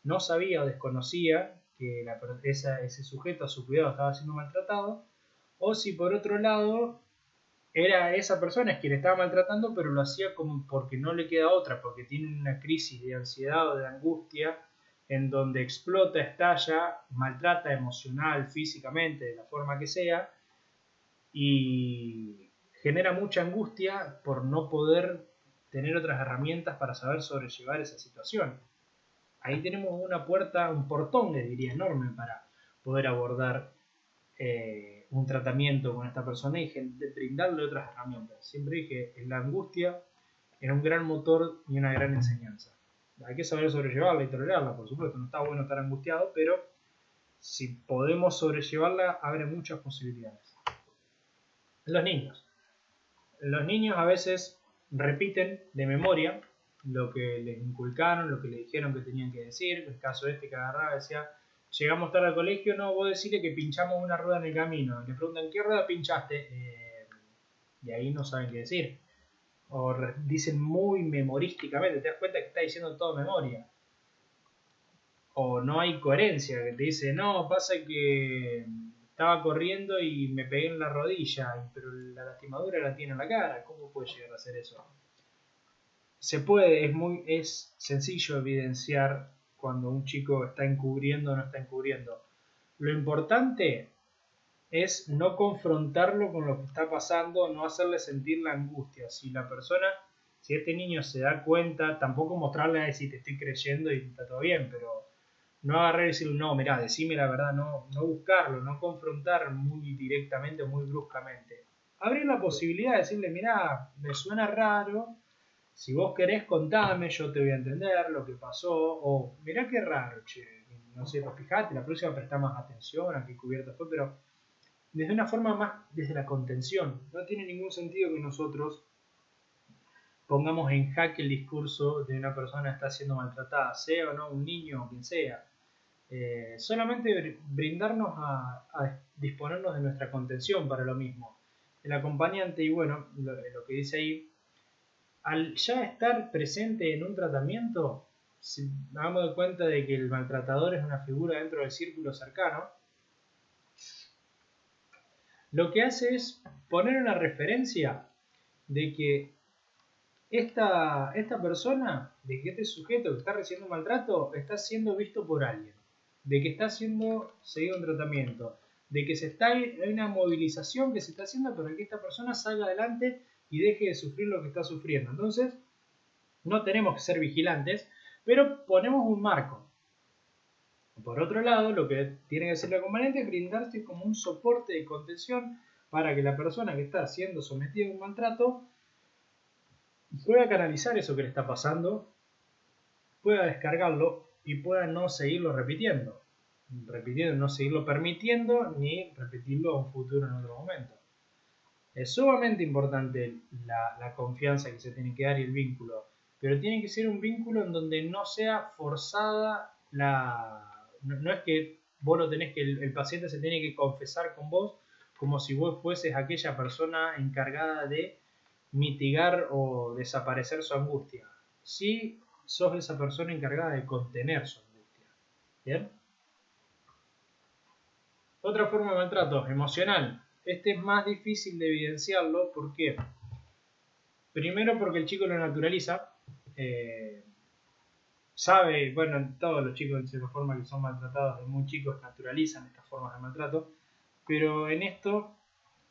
no sabía o desconocía que ese sujeto a su cuidado estaba siendo maltratado, o si por otro lado era esa persona quien estaba maltratando, pero lo hacía como porque no le queda otra, porque tiene una crisis de ansiedad o de angustia en donde explota, estalla, maltrata emocional, físicamente, de la forma que sea, y genera mucha angustia por no poder tener otras herramientas para saber sobrellevar esa situación. Ahí tenemos una puerta, un portón, les diría, enorme para poder abordar un tratamiento con esta persona y brindarle otras herramientas. Siempre dije, la angustia es un gran motor y una gran enseñanza. Hay que saber sobrellevarla y tolerarla, por supuesto, no está bueno estar angustiado, pero si podemos sobrellevarla, abre muchas posibilidades. Los niños. Los niños a veces repiten de memoria lo que les inculcaron, lo que les dijeron que tenían que decir. El caso que agarraba decía, llegamos tarde al colegio, no, vos decirle que pinchamos una rueda en el camino. Le preguntan, ¿qué rueda pinchaste? Y ahí no saben qué decir. O dicen muy memorísticamente, te das cuenta que está diciendo todo memoria. O no hay coherencia, que te dice, no, pasa que estaba corriendo y me pegué en la rodilla, pero la lastimadura la tiene en la cara. ¿Cómo puede llegar a hacer eso? Se puede, es sencillo evidenciar cuando un chico está encubriendo o no está encubriendo. Lo importante es no confrontarlo con lo que está pasando, no hacerle sentir la angustia. Si este niño se da cuenta, tampoco mostrarle a decir te estoy creyendo y está todo bien, pero no agarrar y decirle, no, mirá, decime la verdad, no buscarlo, no confrontar muy directamente o muy bruscamente. Abrir la posibilidad de decirle, mirá, me suena raro, si vos querés contame, yo te voy a entender lo que pasó, o mirá qué raro, che, no sé, pues fijate, la próxima presta más atención a qué cubierta fue, pero desde una forma más, desde la contención. No tiene ningún sentido que nosotros pongamos en jaque el discurso de una persona que está siendo maltratada, sea o no un niño o quien sea. Solamente brindarnos a disponernos de nuestra contención para lo mismo. El acompañante, y bueno, lo que dice ahí, al ya estar presente en un tratamiento, si hagamos de cuenta de que el maltratador es una figura dentro del círculo cercano, lo que hace es poner una referencia de que esta persona, de que este sujeto que está recibiendo un maltrato, está siendo visto por alguien, de que está siendo seguido un tratamiento, de que hay una movilización que se está haciendo para que esta persona salga adelante y deje de sufrir lo que está sufriendo. Entonces, no tenemos que ser vigilantes, pero ponemos un marco. Por otro lado, lo que tiene que hacer el acompañante es brindarse como un soporte de contención para que la persona que está siendo sometida a un maltrato pueda canalizar eso que le está pasando, pueda descargarlo y pueda no seguirlo repitiendo, no seguirlo permitiendo ni repetirlo a un futuro en otro momento. Es sumamente importante la confianza que se tiene que dar y el vínculo, pero tiene que ser un vínculo en donde no sea forzada no es que vos lo tenés que el paciente se tiene que confesar con vos como si vos fueses aquella persona encargada de mitigar o desaparecer su angustia. Si sos esa persona encargada de contener su angustia. ¿Bien? Otra forma de maltrato, emocional. Este es más difícil de evidenciarlo, ¿por qué? Primero porque el chico lo naturaliza, sabe, bueno, todos los chicos de cierta forma que son maltratados de muy chicos naturalizan estas formas de maltrato, pero en esto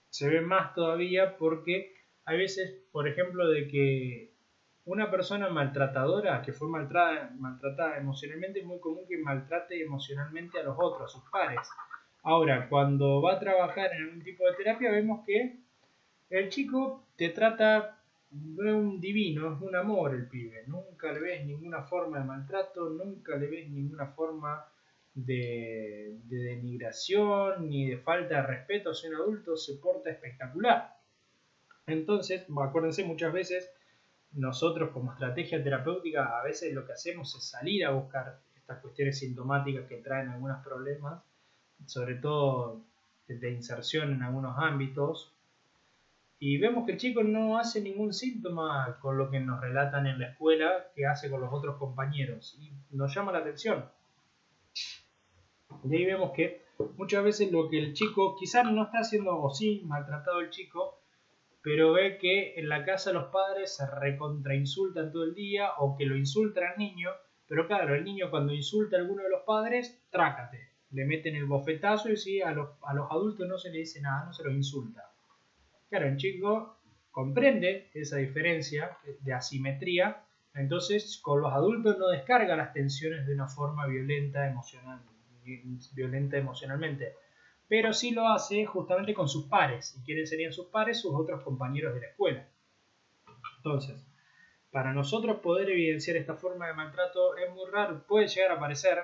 se ve más todavía porque hay veces, por ejemplo, de que una persona maltratadora que fue maltratada emocionalmente es muy común que maltrate emocionalmente a los otros, a sus pares. Ahora, cuando va a trabajar en algún tipo de terapia, vemos que el chico te trata de un divino, es un amor el pibe. Nunca le ves ninguna forma de maltrato, nunca le ves ninguna forma de denigración ni de falta de respeto hacia un adulto, se porta espectacular. Entonces, acuérdense, muchas veces nosotros como estrategia terapéutica a veces lo que hacemos es salir a buscar estas cuestiones sintomáticas que traen algunos problemas, sobre todo de inserción en algunos ámbitos, y vemos que el chico no hace ningún síntoma con lo que nos relatan en la escuela que hace con los otros compañeros, y nos llama la atención. Y ahí vemos que muchas veces lo que el chico quizás no está haciendo, o sí, maltratado el chico, pero ve que en la casa los padres se recontrainsultan todo el día o que lo insultan al niño, pero claro, el niño cuando insulta a alguno de los padres, trácate, le meten el bofetazo y sí, a los adultos no se le dice nada, no se los insulta. Claro, el chico comprende esa diferencia de asimetría, entonces con los adultos no descarga las tensiones de una forma violenta emocionalmente, pero sí lo hace justamente con sus pares. ¿Y quiénes serían sus pares? Sus otros compañeros de la escuela. Entonces, para nosotros poder evidenciar esta forma de maltrato es muy raro, puede llegar a aparecer,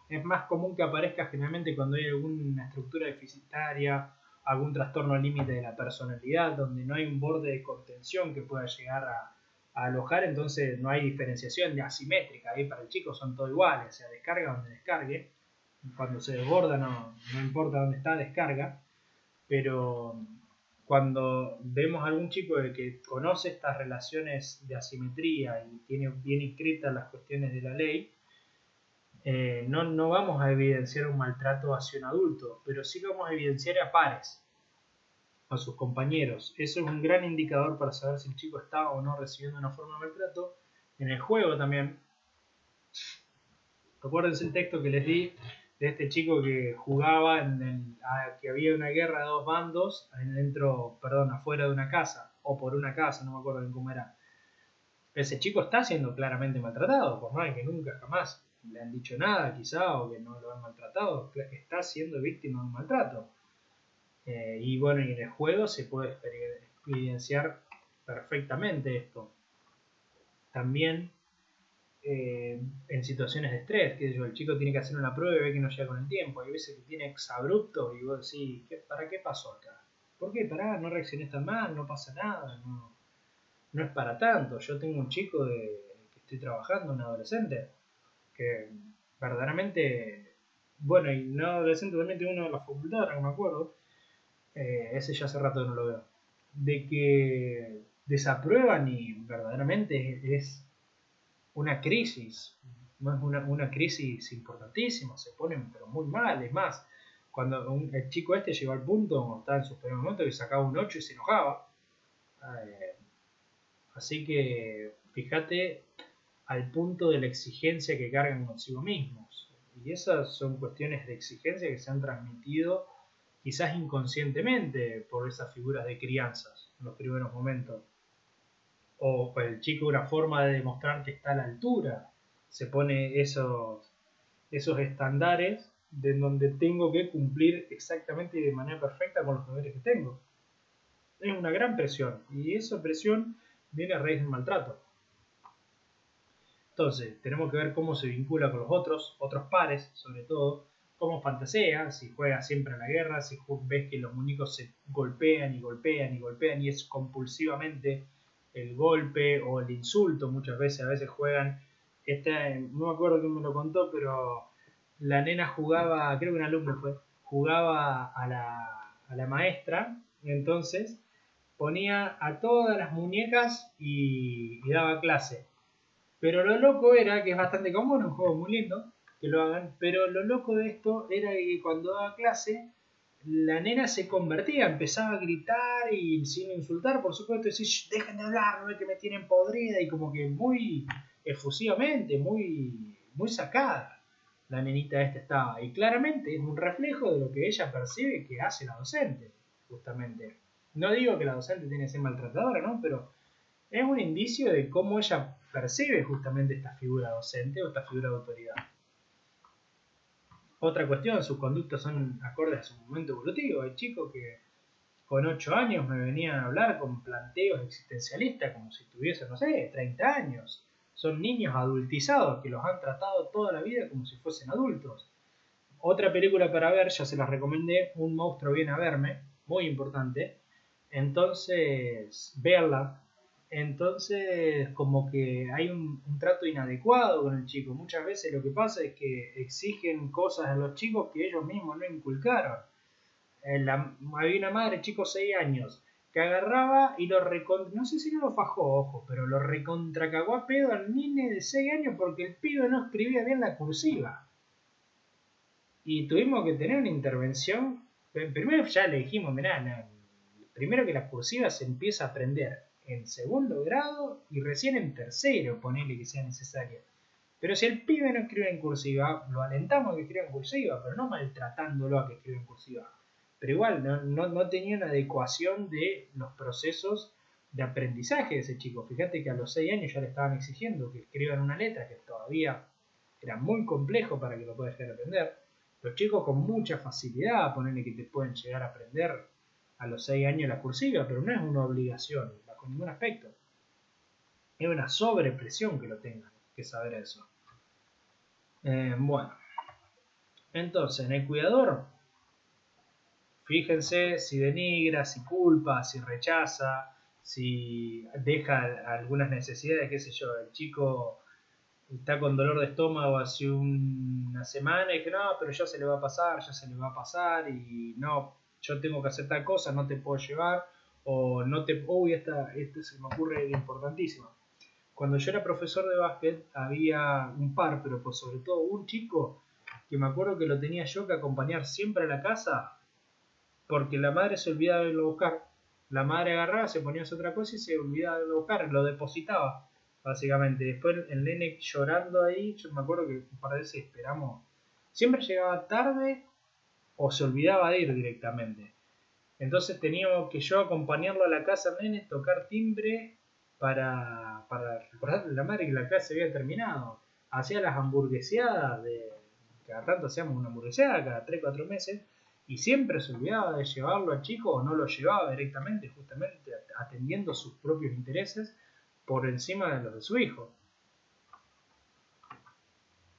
es más común que aparezca generalmente cuando hay alguna estructura deficitaria, algún trastorno límite de la personalidad, donde no hay un borde de contención que pueda llegar a alojar, entonces no hay diferenciación de asimétrica, ahí para el chico son todos iguales, o sea, descarga donde descargue, cuando se desborda no importa dónde está, descarga, pero cuando vemos a algún chico que conoce estas relaciones de asimetría y tiene bien inscritas las cuestiones de la ley, no vamos a evidenciar un maltrato hacia un adulto, pero sí vamos a evidenciar a pares, a sus compañeros. Eso es un gran indicador para saber si el chico está o no recibiendo una forma de maltrato. En el juego también, acuérdense el texto que les di de este chico que jugaba que había una guerra de dos bandos afuera de una casa, o por una casa, no me acuerdo bien cómo era. Ese chico está siendo claramente maltratado, por más que nunca jamás le han dicho nada quizá, o que no lo han maltratado, está siendo víctima de un maltrato. Y bueno, y en el juego se puede evidenciar perfectamente esto. También en situaciones de estrés, que el chico tiene que hacer una prueba y ve que no llega con el tiempo, hay veces que tiene exabruptos y vos decís, ¿para qué pasó acá? ¿Por qué? No reaccioné tan mal, no pasa nada, no es para tanto. Yo tengo un chico que estoy trabajando, un adolescente, que verdaderamente, bueno, y un adolescente también tengo uno de la facultad, no me acuerdo, ese ya hace rato que no lo veo, de que desaprueban y verdaderamente es una crisis, no es una crisis importantísima, se ponen pero muy mal, es más, cuando el chico este llegó al punto, como estaba en sus primeros momentos, que sacaba un 8 y se enojaba, así que fíjate al punto de la exigencia que cargan consigo mismos, y esas son cuestiones de exigencia que se han transmitido quizás inconscientemente por esas figuras de crianzas en los primeros momentos, o el chico una forma de demostrar que está a la altura, se pone esos estándares de donde tengo que cumplir exactamente y de manera perfecta con los deberes que tengo. Es una gran presión y esa presión viene a raíz del maltrato. Entonces, tenemos que ver cómo se vincula con los otros pares, sobre todo, cómo fantasea, si juega siempre a la guerra, si ves que los muñecos se golpean y golpean y golpean y es compulsivamente el golpe o el insulto, muchas veces, a veces juegan, no me acuerdo quién me lo contó, pero la nena jugaba, creo que un alumno jugaba a la maestra, entonces ponía a todas las muñecas y daba clase. Pero lo loco era, que es bastante común, un juego muy lindo, que lo hagan, pero lo loco de esto era que cuando daba clase, la nena se convertía, empezaba a gritar y sin insultar, por supuesto, decir, dejen de hablar, no es que me tienen podrida, y como que muy efusivamente, muy sacada la nenita esta estaba. Y claramente es un reflejo de lo que ella percibe que hace la docente, justamente. No digo que la docente tiene que ser maltratadora, ¿no? Pero es un indicio de cómo ella percibe justamente esta figura docente o esta figura de autoridad. Otra cuestión, sus conductas son acordes a su momento evolutivo. Hay chicos que con 8 años me venían a hablar con planteos existencialistas como si tuviesen, no sé, 30 años. Son niños adultizados que los han tratado toda la vida como si fuesen adultos. Otra película para ver, ya se las recomendé, Un monstruo viene a verme, muy importante. Entonces, verla. Entonces, como que hay un trato inadecuado con el chico. Muchas veces lo que pasa es que exigen cosas a los chicos que ellos mismos no inculcaron. Había una madre, chico 6 años, que agarraba y lo recontra... No sé si no lo fajó, ojo, pero lo recontracagó a pedo al nene de 6 años porque el pibe no escribía bien la cursiva. Y tuvimos que tener una intervención. Primero ya le dijimos, mirá, primero que la cursiva se empieza a aprender en segundo grado y recién en tercero, ponele que sea necesario. Pero si el pibe no escribe en cursiva, lo alentamos a que escriba en cursiva, pero no maltratándolo a que escriba en cursiva. Pero igual, no tenía una adecuación de los procesos de aprendizaje de ese chico. Fíjate que a los 6 años ya le estaban exigiendo que escriban una letra que todavía era muy complejo para que lo pueda llegar a aprender. Los chicos con mucha facilidad, ponerle que te pueden llegar a aprender a los 6 años la cursiva, pero no es una obligación bajo ningún aspecto. Es una sobrepresión que lo tengan que saber eso. Bueno, entonces en el cuidador, fíjense si denigra, si culpa, si rechaza, si deja algunas necesidades, qué sé yo, el chico está con dolor de estómago hace una semana y que no, pero ya se le va a pasar y no, yo tengo que hacer tal cosa, no te puedo llevar o no te... Uy, esta se me ocurre importantísima. Cuando yo era profesor de básquet había un par, pero pues sobre todo un chico que me acuerdo que lo tenía yo que acompañar siempre a la casa porque la madre se olvidaba de irlo a buscar. La madre agarraba, se ponía a hacer otra cosa y se olvidaba de irlo a buscar, lo depositaba básicamente. Después el nene llorando ahí, yo me acuerdo que un par de veces esperamos. Siempre llegaba tarde o se olvidaba de ir directamente. Entonces teníamos que yo acompañarlo a la casa del nene, tocar timbre para recordarle a la madre que la clase había terminado. Hacía las hamburgueseadas, cada tanto hacíamos una hamburgueseada cada 3-4 meses, y siempre se olvidaba de llevarlo al chico o no lo llevaba directamente, justamente atendiendo sus propios intereses por encima de los de su hijo.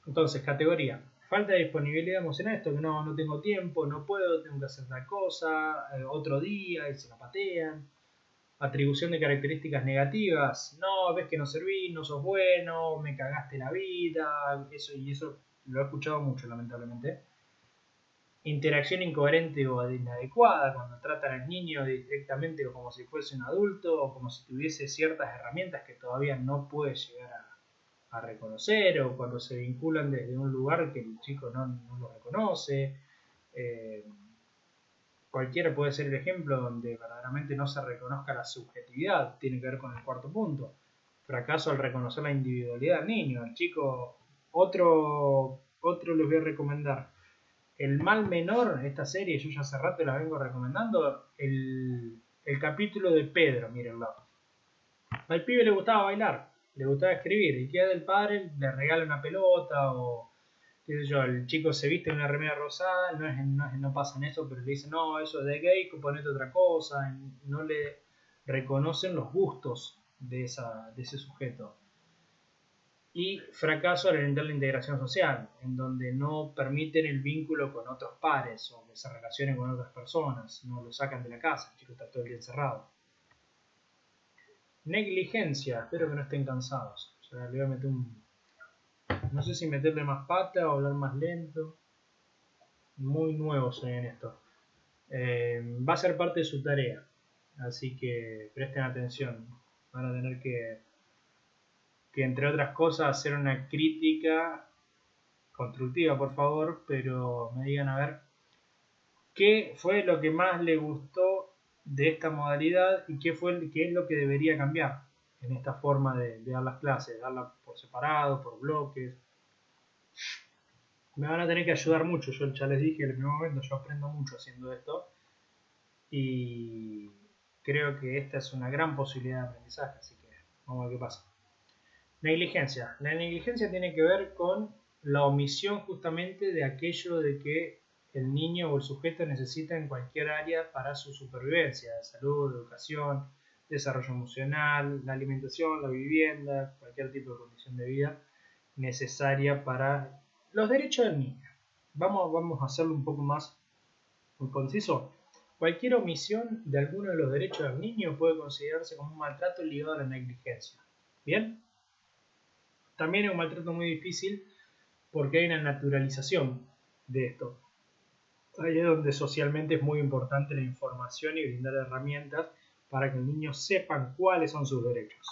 Entonces, categoría: falta de disponibilidad emocional, esto que no tengo tiempo, no puedo, tengo que hacer tal cosa, otro día, y se la patean. Atribución de características negativas, no, ves que no servís, no sos bueno, me cagaste la vida, eso lo he escuchado mucho, lamentablemente. Interacción incoherente o inadecuada, cuando tratan al niño directamente como si fuese un adulto o como si tuviese ciertas herramientas que todavía no puede llegar a reconocer, o cuando se vinculan desde un lugar que el chico no lo reconoce. Cualquiera puede ser el ejemplo donde verdaderamente no se reconozca la subjetividad, tiene que ver con el cuarto punto. Fracaso al reconocer la individualidad del niño, al chico. Otro les voy a recomendar. El mal menor, esta serie, yo ya hace rato la vengo recomendando, el capítulo de Pedro, mírenlo. Al pibe le gustaba bailar, le gustaba escribir, y queda del padre, le regala una pelota o qué sé yo, el chico se viste en una remera rosada, no pasa en eso, pero le dicen, no, eso es de gay, ponete otra cosa, no le reconocen los gustos de ese sujeto. Y fracaso al orientar la integración social, en donde no permiten el vínculo con otros pares o que se relacionen con otras personas, no lo sacan de la casa, el chico está todo el día encerrado. Negligencia, espero que no estén cansados. O sea, le voy a meter no sé si meterle más pata o hablar más lento. Muy nuevo soy en esto. Va a ser parte de su tarea, así que presten atención. Van a tener que entre otras cosas hacer una crítica constructiva, por favor, pero me digan a ver qué fue lo que más le gustó de esta modalidad y qué es lo que debería cambiar en esta forma de dar las clases, darlas por separado, por bloques. Me van a tener que ayudar mucho, yo ya les dije en el primer momento, yo aprendo mucho haciendo esto y creo que esta es una gran posibilidad de aprendizaje, así que vamos a ver qué pasa. Negligencia. La negligencia tiene que ver con la omisión justamente de aquello de que el niño o el sujeto necesita en cualquier área para su supervivencia, salud, educación, desarrollo emocional, la alimentación, la vivienda, cualquier tipo de condición de vida necesaria para los derechos del niño. Vamos a hacerlo un poco más muy conciso. Cualquier omisión de alguno de los derechos del niño puede considerarse como un maltrato ligado a la negligencia. ¿Bien? También es un maltrato muy difícil porque hay una naturalización de esto. Ahí es donde socialmente es muy importante la información y brindar herramientas para que el niño sepan cuáles son sus derechos.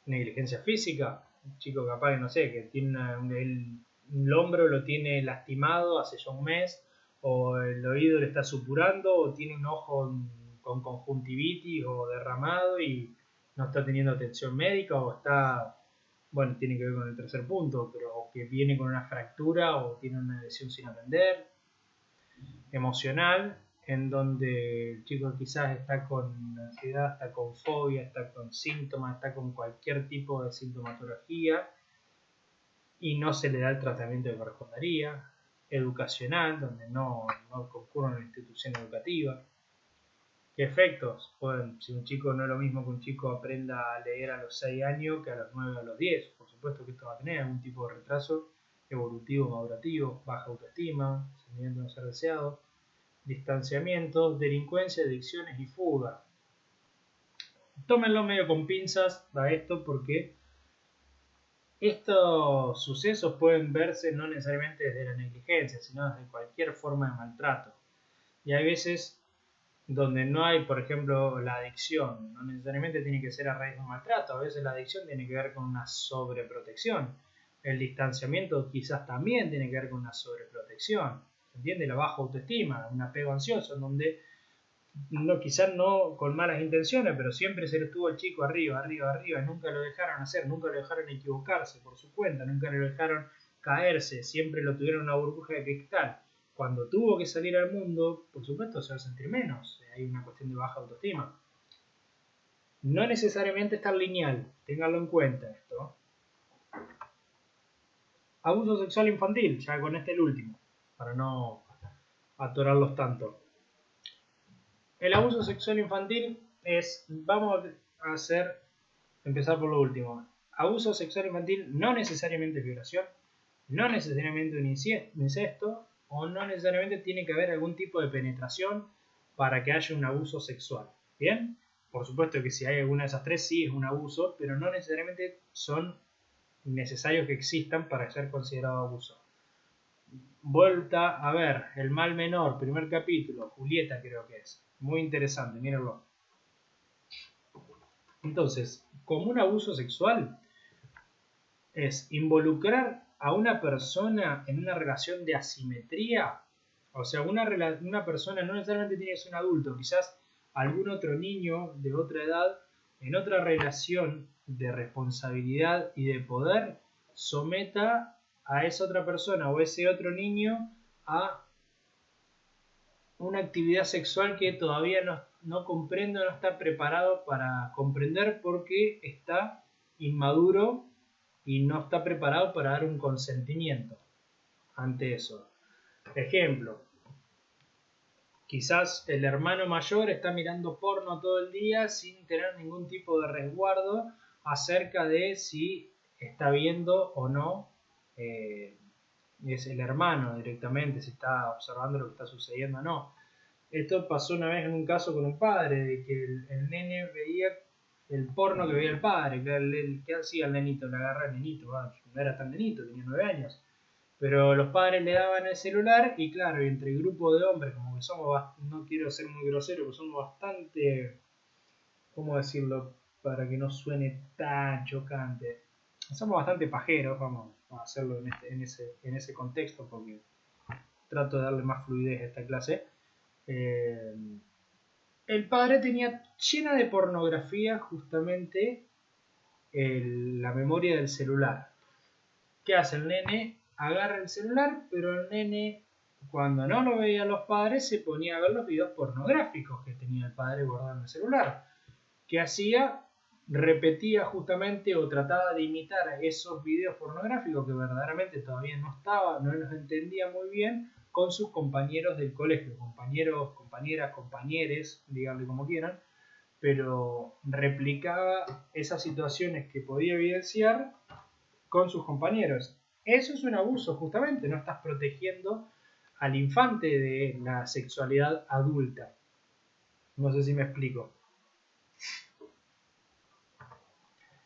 Negligencia física, un chico capaz que no sé, que tiene el hombro lo tiene lastimado hace ya un mes, o el oído le está supurando, o tiene un ojo con conjuntivitis o derramado y no está teniendo atención médica, o está, bueno, tiene que ver con el tercer punto, pero o que viene con una fractura o tiene una lesión sin atender. Emocional, en donde el chico quizás está con ansiedad, está con fobia, está con síntomas, está con cualquier tipo de sintomatología y no se le da el tratamiento que correspondería. Educacional, donde no concurre en una institución educativa. ¿Qué efectos? Bueno, si un chico no es lo mismo que un chico aprenda a leer a los 6 años que a los 9 o a los 10. Por supuesto que esto va a tener algún tipo de retraso evolutivo, madurativo, baja autoestima, sentimiento de no ser deseado, distanciamientos, delincuencia, adicciones y fuga. Tómenlo medio con pinzas a esto porque estos sucesos pueden verse no necesariamente desde la negligencia, sino desde cualquier forma de maltrato. Y hay veces donde no hay, por ejemplo, la adicción, no necesariamente tiene que ser a raíz de un maltrato, a veces la adicción tiene que ver con una sobreprotección. El distanciamiento quizás también tiene que ver con una sobreprotección. ¿Se entiende? La baja autoestima, un apego ansioso, en donde quizás no con malas intenciones, pero siempre se le estuvo el chico arriba, y nunca lo dejaron hacer, nunca lo dejaron equivocarse por su cuenta, nunca lo dejaron caerse, siempre lo tuvieron en una burbuja de cristal. Cuando tuvo que salir al mundo, por supuesto se va a sentir menos, hay una cuestión de baja autoestima. No necesariamente está lineal, ténganlo en cuenta esto. Abuso sexual infantil, ya con este el último, para no atorarlos tanto. El abuso sexual infantil es, vamos a empezar por lo último. Abuso sexual infantil no necesariamente violación, no necesariamente un incesto, o no necesariamente tiene que haber algún tipo de penetración para que haya un abuso sexual. ¿Bien? Por supuesto que si hay alguna de esas tres sí es un abuso, pero no necesariamente son necesarios que existan para ser considerado abuso. Vuelta a ver, El mal menor, primer capítulo, Julieta creo que es. Muy interesante, mírenlo. Entonces, como un abuso sexual es involucrar a una persona en una relación de asimetría, o sea, una persona no necesariamente tiene que ser un adulto, quizás algún otro niño de otra edad en otra relación de responsabilidad y de poder someta a esa otra persona o ese otro niño a una actividad sexual que todavía no comprende o no está preparado para comprender porque está inmaduro y no está preparado para dar un consentimiento ante eso. Ejemplo, quizás el hermano mayor está mirando porno todo el día sin tener ningún tipo de resguardo acerca de si está viendo o no es el hermano directamente, si está observando lo que está sucediendo o no. Esto pasó una vez en un caso con un padre, de que el nene veía el porno que veía el padre, que hacía el nenito, le agarra el nenito, no era tan nenito, tenía 9 años. Pero los padres le daban el celular y claro, y entre el grupo de hombres, como que somos, no quiero ser muy grosero, pero somos bastante, ¿cómo decirlo? Para que no suene tan chocante. Somos bastante pajeros, vamos a hacerlo en ese contexto, porque trato de darle más fluidez a esta clase. El padre tenía llena de pornografía justamente la memoria del celular. ¿Qué hace el nene? Agarra el celular, pero el nene, cuando no lo veían los padres, se ponía a ver los videos pornográficos que tenía el padre guardado en el celular. ¿Qué hacía? Repetía justamente o trataba de imitar esos videos pornográficos que verdaderamente todavía no los entendía muy bien, con sus compañeros del colegio, compañeros, compañeras, compañeres, díganle como quieran, pero replicaba esas situaciones que podía evidenciar con sus compañeros. Eso es un abuso, justamente, no estás protegiendo al infante de la sexualidad adulta. No sé si me explico.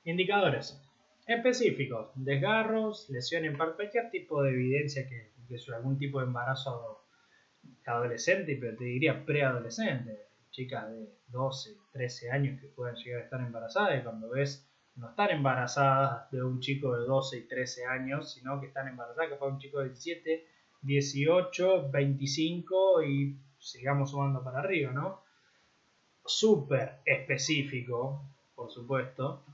Indicadores específicos: desgarros, lesión en parte, cualquier tipo de evidencia que es algún tipo de embarazo adolescente, pero te diría preadolescente, chicas de 12, 13 años que puedan llegar a estar embarazadas, y cuando ves, no están embarazadas de un chico de 12 y 13 años, sino que están embarazadas que fue un chico de 17, 18, 25 y sigamos sumando para arriba, ¿no? Súper específico, por supuesto,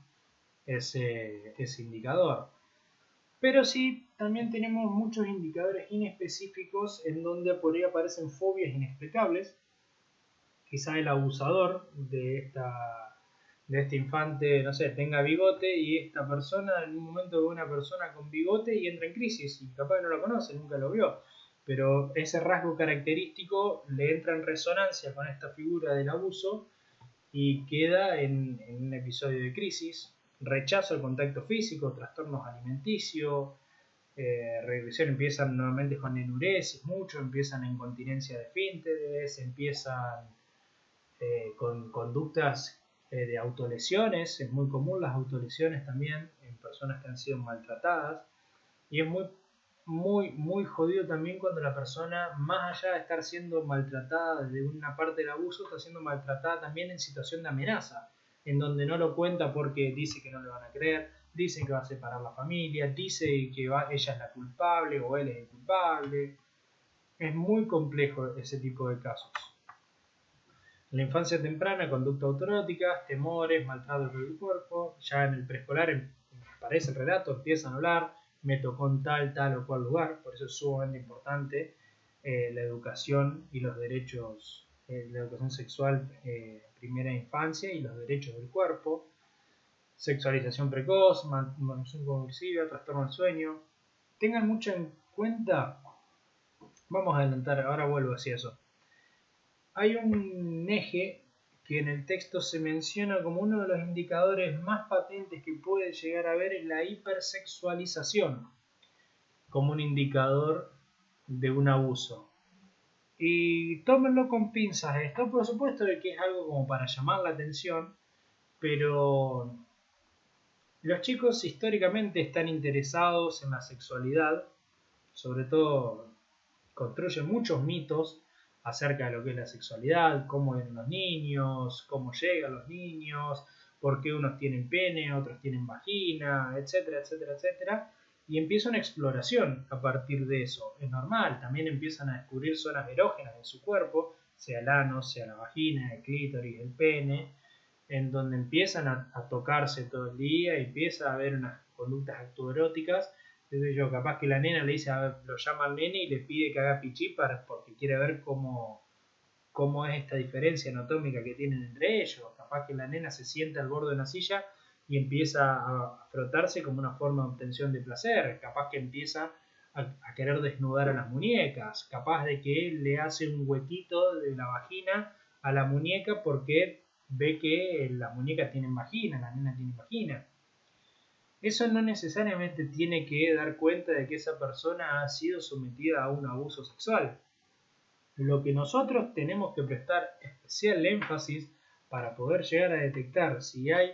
ese indicador. Pero sí, también tenemos muchos indicadores inespecíficos en donde por ahí aparecen fobias inexplicables. Quizá el abusador de este infante, no sé, tenga bigote y esta persona en un momento ve una persona con bigote y entra en crisis y capaz no lo conoce, nunca lo vio. Pero ese rasgo característico le entra en resonancia con esta figura del abuso y queda en un episodio de crisis. Rechazo al contacto físico, trastornos alimenticios, regresión, empiezan nuevamente con enuresis, mucho, empiezan en incontinencia de esfínteres, empiezan con conductas de autolesiones. Es muy común las autolesiones también en personas que han sido maltratadas, y es muy jodido también cuando la persona, más allá de estar siendo maltratada de una parte del abuso, está siendo maltratada también en situación de amenaza, en donde no lo cuenta porque dice que no le van a creer, dice que va a separar la familia, dice que ella es la culpable o él es el culpable. Es muy complejo ese tipo de casos. En la infancia temprana, conducta autoerótica, temores, maltrato del cuerpo. Ya en el preescolar aparece el relato, empiezan a hablar, me tocó en tal o cual lugar. Por eso es sumamente importante la educación y los derechos, la educación sexual primera infancia y los derechos del cuerpo. Sexualización precoz, manipulación convulsiva, trastorno del sueño. Tengan mucho en cuenta, vamos a adelantar, ahora vuelvo hacia eso. Hay un eje que en el texto se menciona como uno de los indicadores más patentes que puede llegar a haber, es la hipersexualización, como un indicador de un abuso. Y tómenlo con pinzas esto, por supuesto de que es algo como para llamar la atención, pero los chicos históricamente están interesados en la sexualidad, sobre todo construyen muchos mitos acerca de lo que es la sexualidad, cómo eran los niños, cómo llegan los niños, por qué unos tienen pene, otros tienen vagina, etcétera, etcétera, etcétera. Y empieza una exploración a partir de eso. Es normal, también empiezan a descubrir zonas erógenas en su cuerpo, sea el ano, sea la vagina, el clítoris, el pene, en donde empiezan a tocarse todo el día y empieza a haber unas conductas autoeróticas. Entonces yo, capaz que la nena le dice, lo llama al nene y le pide que haga pichí porque quiere ver cómo es esta diferencia anatómica que tienen entre ellos. Capaz que la nena se sienta al borde de una silla y empieza a frotarse como una forma de obtención de placer. Capaz que empieza a querer desnudar a las muñecas. Capaz de que le hace un huequito de la vagina a la muñeca porque ve que las muñecas tienen vagina, la nena tiene vagina. Eso no necesariamente tiene que dar cuenta de que esa persona ha sido sometida a un abuso sexual. Lo que nosotros tenemos que prestar especial énfasis para poder llegar a detectar si hay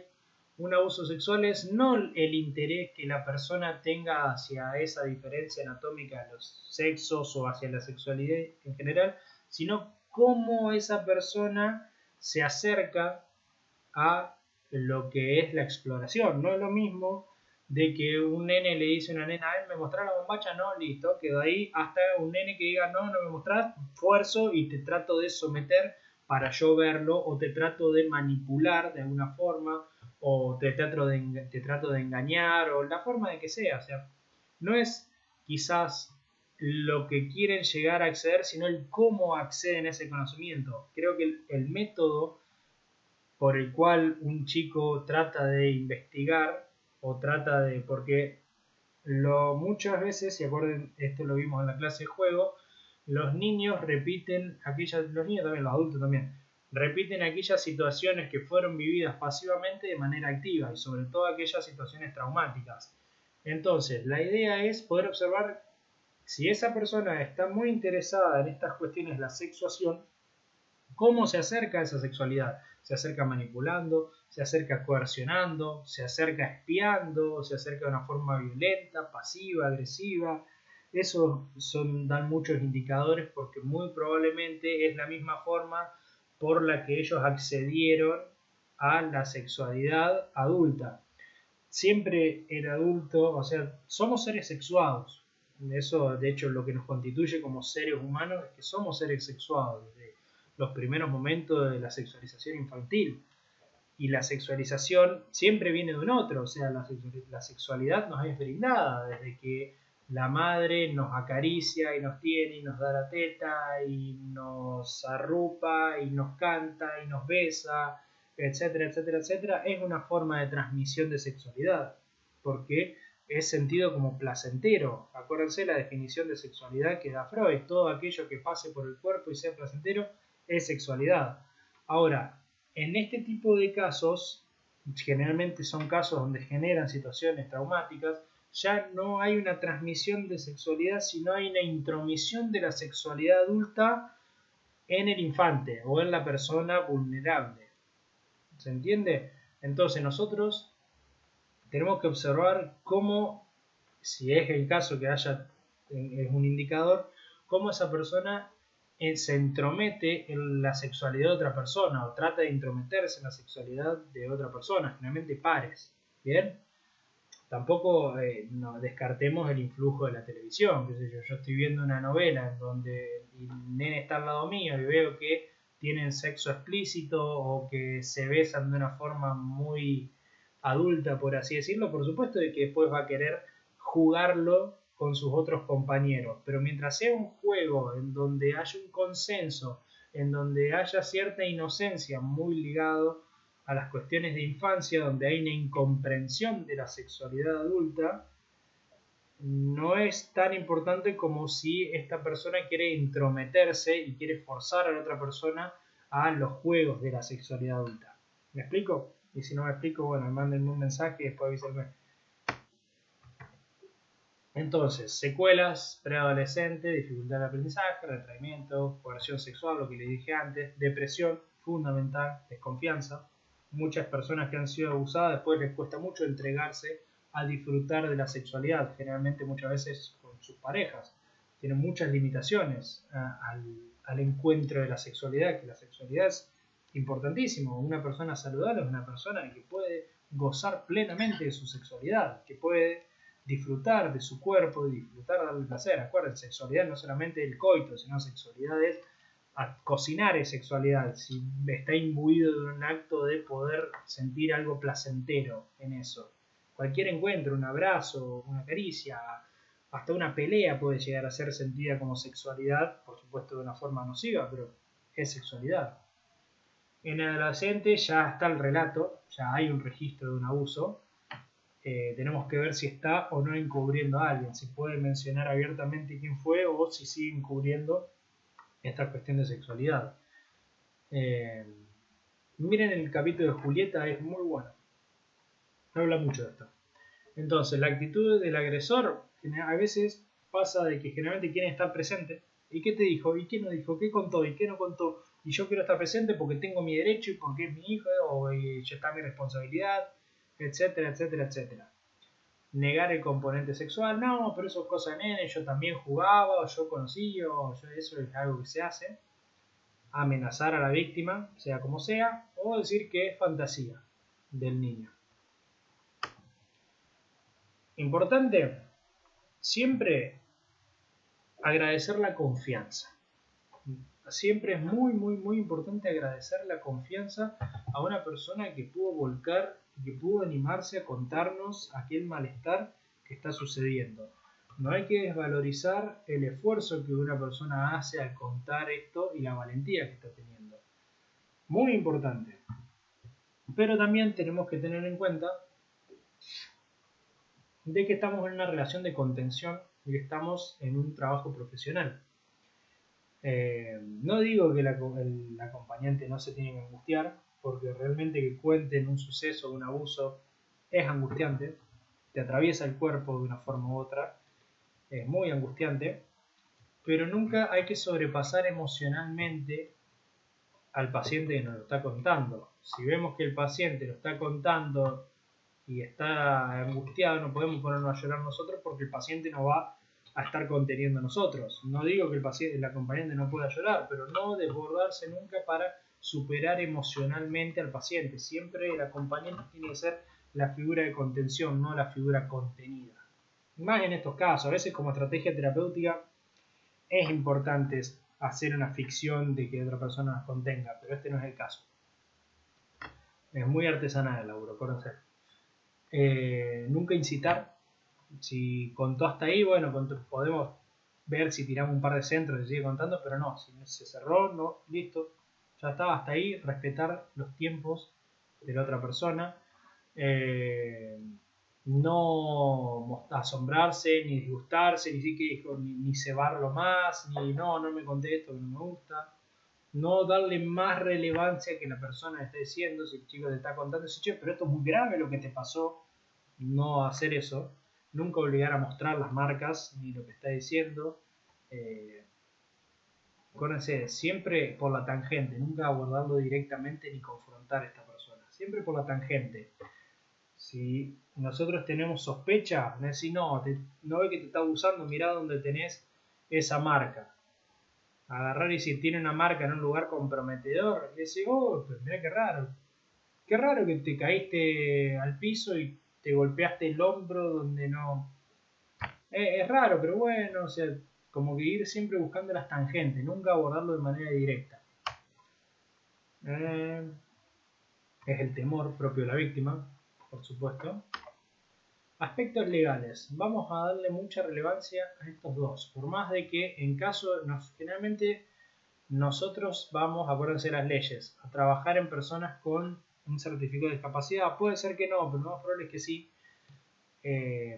un abuso sexual es no el interés que la persona tenga hacia esa diferencia anatómica de los sexos o hacia la sexualidad en general, sino cómo esa persona se acerca a lo que es la exploración. No es lo mismo de que un nene le dice a una nena, ¿me mostrás la bombacha? No, listo, quedó ahí, hasta un nene que diga, no, no me mostrás, fuerzo y te trato de someter para yo verlo, o te trato de manipular de alguna forma, o te trato de engañar, o la forma de que sea, o sea, no es quizás lo que quieren llegar a acceder, sino el cómo acceden a ese conocimiento. Creo que el método por el cual un chico trata de investigar o trata de, porque muchas veces, y acuerden, esto lo vimos en la clase de juego, los niños repiten los niños también, los adultos también, repiten aquellas situaciones que fueron vividas pasivamente de manera activa y sobre todo aquellas situaciones traumáticas. Entonces, la idea es poder observar si esa persona está muy interesada en estas cuestiones de la sexuación, cómo se acerca a esa sexualidad. Se acerca manipulando, se acerca coercionando, se acerca espiando, se acerca de una forma violenta, pasiva, agresiva. Eso dan muchos indicadores porque muy probablemente es la misma forma por la que ellos accedieron a la sexualidad adulta. Siempre el adulto, o sea, somos seres sexuados. Eso, de hecho, lo que nos constituye como seres humanos es que somos seres sexuados desde los primeros momentos de la sexualización infantil. Y la sexualización siempre viene de un otro, o sea, la sexualidad nos es brindada desde que la madre nos acaricia y nos tiene y nos da la teta y nos arrupa y nos canta y nos besa, etcétera, etcétera, etcétera. Es una forma de transmisión de sexualidad, porque es sentido como placentero. Acuérdense la definición de sexualidad que da Freud: todo aquello que pase por el cuerpo y sea placentero es sexualidad. Ahora, en este tipo de casos, generalmente son casos donde generan situaciones traumáticas, ya no hay una transmisión de sexualidad, sino hay una intromisión de la sexualidad adulta en el infante o en la persona vulnerable. ¿Se entiende? Entonces nosotros tenemos que observar cómo, si es el caso que haya, es un indicador, cómo esa persona se entromete en la sexualidad de otra persona o trata de intrometerse en la sexualidad de otra persona, generalmente pares. ¿Bien? Tampoco no descartemos el influjo de la televisión. ¿Qué sé yo? Yo estoy viendo una novela en donde el nene está al lado mío y veo que tienen sexo explícito o que se besan de una forma muy adulta, por así decirlo. Por supuesto de que después va a querer jugarlo con sus otros compañeros, pero mientras sea un juego en donde haya un consenso, en donde haya cierta inocencia muy ligado a las cuestiones de infancia, donde hay una incomprensión de la sexualidad adulta, no es tan importante como si esta persona quiere intrometerse y quiere forzar a la otra persona a los juegos de la sexualidad adulta. ¿Me explico? Y si no me explico, bueno, mándenme un mensaje y después avísenme. Entonces, secuelas, preadolescente, dificultad de aprendizaje, retraimiento, coerción sexual, lo que les dije antes, depresión, fundamental, desconfianza. Muchas personas que han sido abusadas después les cuesta mucho entregarse a disfrutar de la sexualidad, generalmente muchas veces con sus parejas. Tienen muchas limitaciones al encuentro de la sexualidad, que la sexualidad es importantísimo. Una persona saludable es una persona que puede gozar plenamente de su sexualidad, que puede disfrutar de su cuerpo y disfrutar del placer. Acuérdense, sexualidad no solamente el coito, sino sexualidad es cocinar, es sexualidad. Si está imbuido de un acto de poder sentir algo placentero en eso. Cualquier encuentro, un abrazo, una caricia, hasta una pelea puede llegar a ser sentida como sexualidad, por supuesto de una forma nociva, pero es sexualidad. En el adolescente ya está el relato, ya hay un registro de un abuso. Tenemos que ver si está o no encubriendo a alguien, si puede mencionar abiertamente quién fue o si sigue encubriendo esta cuestión de sexualidad. Miren el capítulo de Julieta, es muy bueno, habla mucho de esto. Entonces, la actitud del agresor a veces pasa de que generalmente quieren estar presente. ¿Y qué te dijo? ¿Y qué no dijo? ¿Qué contó? ¿Y qué no contó? Y yo quiero estar presente porque tengo mi derecho y porque es mi hijo o ya está mi responsabilidad, etcétera, etcétera, etcétera. Negar el componente sexual, no, pero eso es cosa de nene, yo también jugaba, o yo conocí, eso es algo que se hace. Amenazar a la víctima, sea como sea, o decir que es fantasía del niño. Importante, siempre agradecer la confianza. Siempre es muy importante agradecer la confianza a una persona que pudo volcar, que pudo animarse a contarnos aquel malestar que está sucediendo. No hay que desvalorizar el esfuerzo que una persona hace al contar esto y la valentía que está teniendo. Muy importante. Pero también tenemos que tener en cuenta de que estamos en una relación de contención y que estamos en un trabajo profesional. No digo que el acompañante no se tiene que angustiar, porque realmente que cuenten un suceso, un abuso, es angustiante, te atraviesa el cuerpo de una forma u otra, es muy angustiante, pero nunca hay que sobrepasar emocionalmente al paciente que nos lo está contando. Si vemos que el paciente lo está contando y está angustiado, no podemos ponernos a llorar nosotros porque el paciente no va a estar conteniendo a nosotros. No digo que el acompañante no pueda llorar, pero no desbordarse nunca para superar emocionalmente al paciente. Siempre el acompañante tiene que ser la figura de contención, no la figura contenida. Más en estos casos, a veces como estrategia terapéutica es importante hacer una ficción de que otra persona nos contenga, pero este no es el caso. Es muy artesanal el laburo, acuérdense. Nunca incitar. Si contó hasta ahí, bueno, podemos ver si tiramos un par de centros y sigue contando, pero no, si se cerró, no, listo, ya estaba hasta ahí. Respetar los tiempos de la otra persona, no asombrarse, ni disgustarse, ni cebarlo más, ni no me conté esto que no me gusta. No darle más relevancia que la persona está diciendo. Si el chico te está contando, dice, che, pero esto es muy grave lo que te pasó. No hacer eso. Nunca obligar a mostrar las marcas ni lo que está diciendo. Acuérdense, siempre por la tangente. Nunca abordarlo directamente ni confrontar a esta persona. Siempre por la tangente. Si nosotros tenemos sospecha, no decir, no ve que te está abusando, mirá donde tenés esa marca. Agarrar y si tiene una marca en un lugar comprometedor, y decir, oh, pues mirá qué raro que te caíste al piso y te golpeaste el hombro donde no. Es raro, pero bueno, o sea, como que ir siempre buscando las tangentes, nunca abordarlo de manera directa. Es el temor propio de la víctima, por supuesto. Aspectos legales. Vamos a darle mucha relevancia a estos dos, por más de que en caso, generalmente nosotros vamos, acuérdense las leyes, a trabajar en personas con un certificado de discapacidad. Puede ser que no, pero lo más probable es que sí.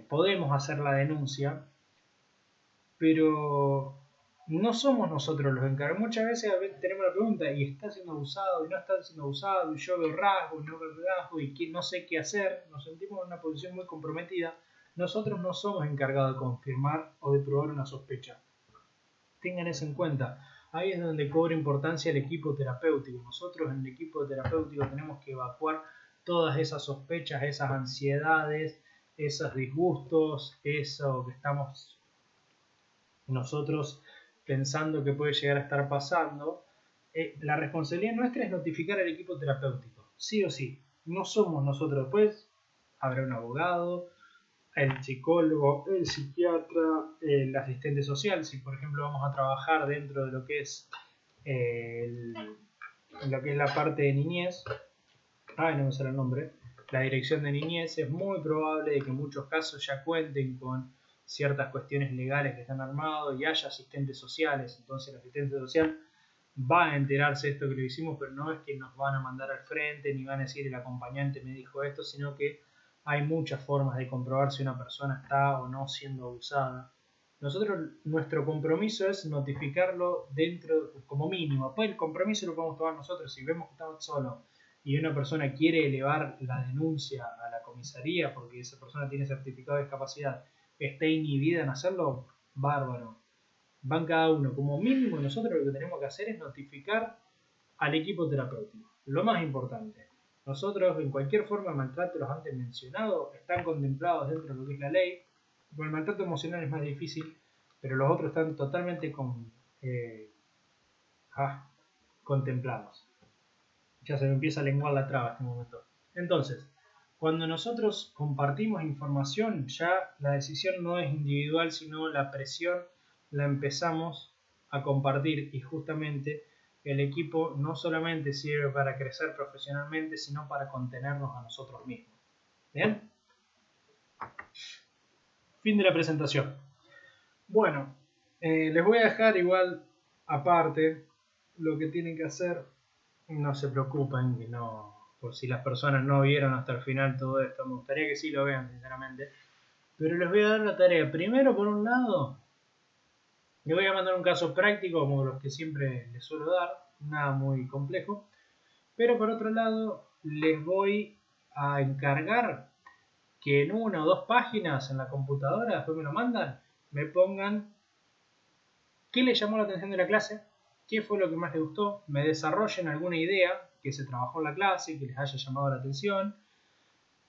Podemos hacer la denuncia, pero no somos nosotros los encargados. Muchas veces tenemos la pregunta, ¿y está siendo abusado? ¿Y no está siendo abusado? ¿Y yo veo rasgos? ¿Y no veo rasgos? ¿Y no sé qué hacer? Nos sentimos en una posición muy comprometida. Nosotros no somos encargados de confirmar o de probar una sospecha. Tengan eso en cuenta. Ahí es donde cobra importancia el equipo terapéutico. Nosotros en el equipo terapéutico tenemos que evacuar todas esas sospechas, esas ansiedades, esos disgustos, eso que estamos nosotros pensando que puede llegar a estar pasando. La responsabilidad nuestra es notificar al equipo terapéutico, sí o sí. No somos nosotros. Después habrá un abogado, el psicólogo, el psiquiatra, el asistente social. Si por ejemplo vamos a trabajar dentro de lo que es la parte de niñez, no me sale el nombre, la dirección de niñez, es muy probable de que en muchos casos ya cuenten con ciertas cuestiones legales que están armados y haya asistentes sociales. Entonces el asistente social va a enterarse de esto que le hicimos, pero no es que nos van a mandar al frente ni van a decir el acompañante me dijo esto, sino que hay muchas formas de comprobar si una persona está o no siendo abusada. Nuestro compromiso es notificarlo dentro, como mínimo. Después el compromiso lo podemos tomar nosotros. Si vemos que estamos solos y una persona quiere elevar la denuncia a la comisaría porque esa persona tiene certificado de discapacidad, está inhibida en hacerlo, bárbaro. Van cada uno. Como mínimo nosotros lo que tenemos que hacer es notificar al equipo terapéutico. Lo más importante. Nosotros, en cualquier forma de maltrato, los antes mencionados, están contemplados dentro de lo que es la ley. Con el maltrato emocional es más difícil, pero los otros están totalmente contemplados. Ya se me empieza a lenguar la traba en este momento. Entonces, Cuando nosotros compartimos información, ya la decisión no es individual, sino la presión la empezamos a compartir, y justamente el equipo no solamente sirve para crecer profesionalmente, sino para contenernos a nosotros mismos. ¿Bien? Fin de la presentación. Bueno, les voy a dejar igual aparte lo que tienen que hacer. No se preocupen, que no, por si las personas no vieron hasta el final todo esto, me gustaría que sí lo vean, sinceramente. Pero les voy a dar la tarea. Primero, por un lado, les voy a mandar un caso práctico como los que siempre les suelo dar, nada muy complejo. Pero por otro lado, les voy a encargar que en 1 o 2 páginas en la computadora, después me lo mandan, me pongan qué les llamó la atención de la clase, qué fue lo que más les gustó, me desarrollen alguna idea que se trabajó en la clase, que les haya llamado la atención,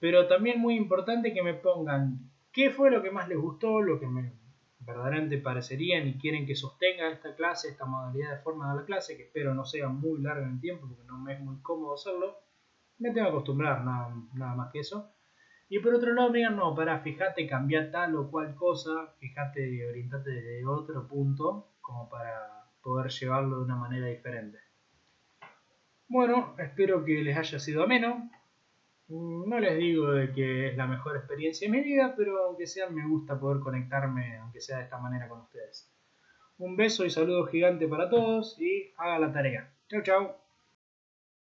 pero también muy importante que me pongan qué fue lo que más les gustó, lo que me verdaderamente parecerían y quieren que sostenga esta clase, esta modalidad de forma de la clase, que espero no sea muy larga en el tiempo porque no me es muy cómodo hacerlo, me tengo que acostumbrar, nada más que eso. Y por otro lado me digan, no, pará, fíjate, cambia tal o cual cosa, fíjate, orientate de otro punto, como para poder llevarlo de una manera diferente. Bueno, espero que les haya sido ameno. No les digo de que es la mejor experiencia de mi vida, pero aunque sea me gusta poder conectarme, aunque sea de esta manera, con ustedes. Un beso y saludo gigante para todos y hagan la tarea. Chau, chau.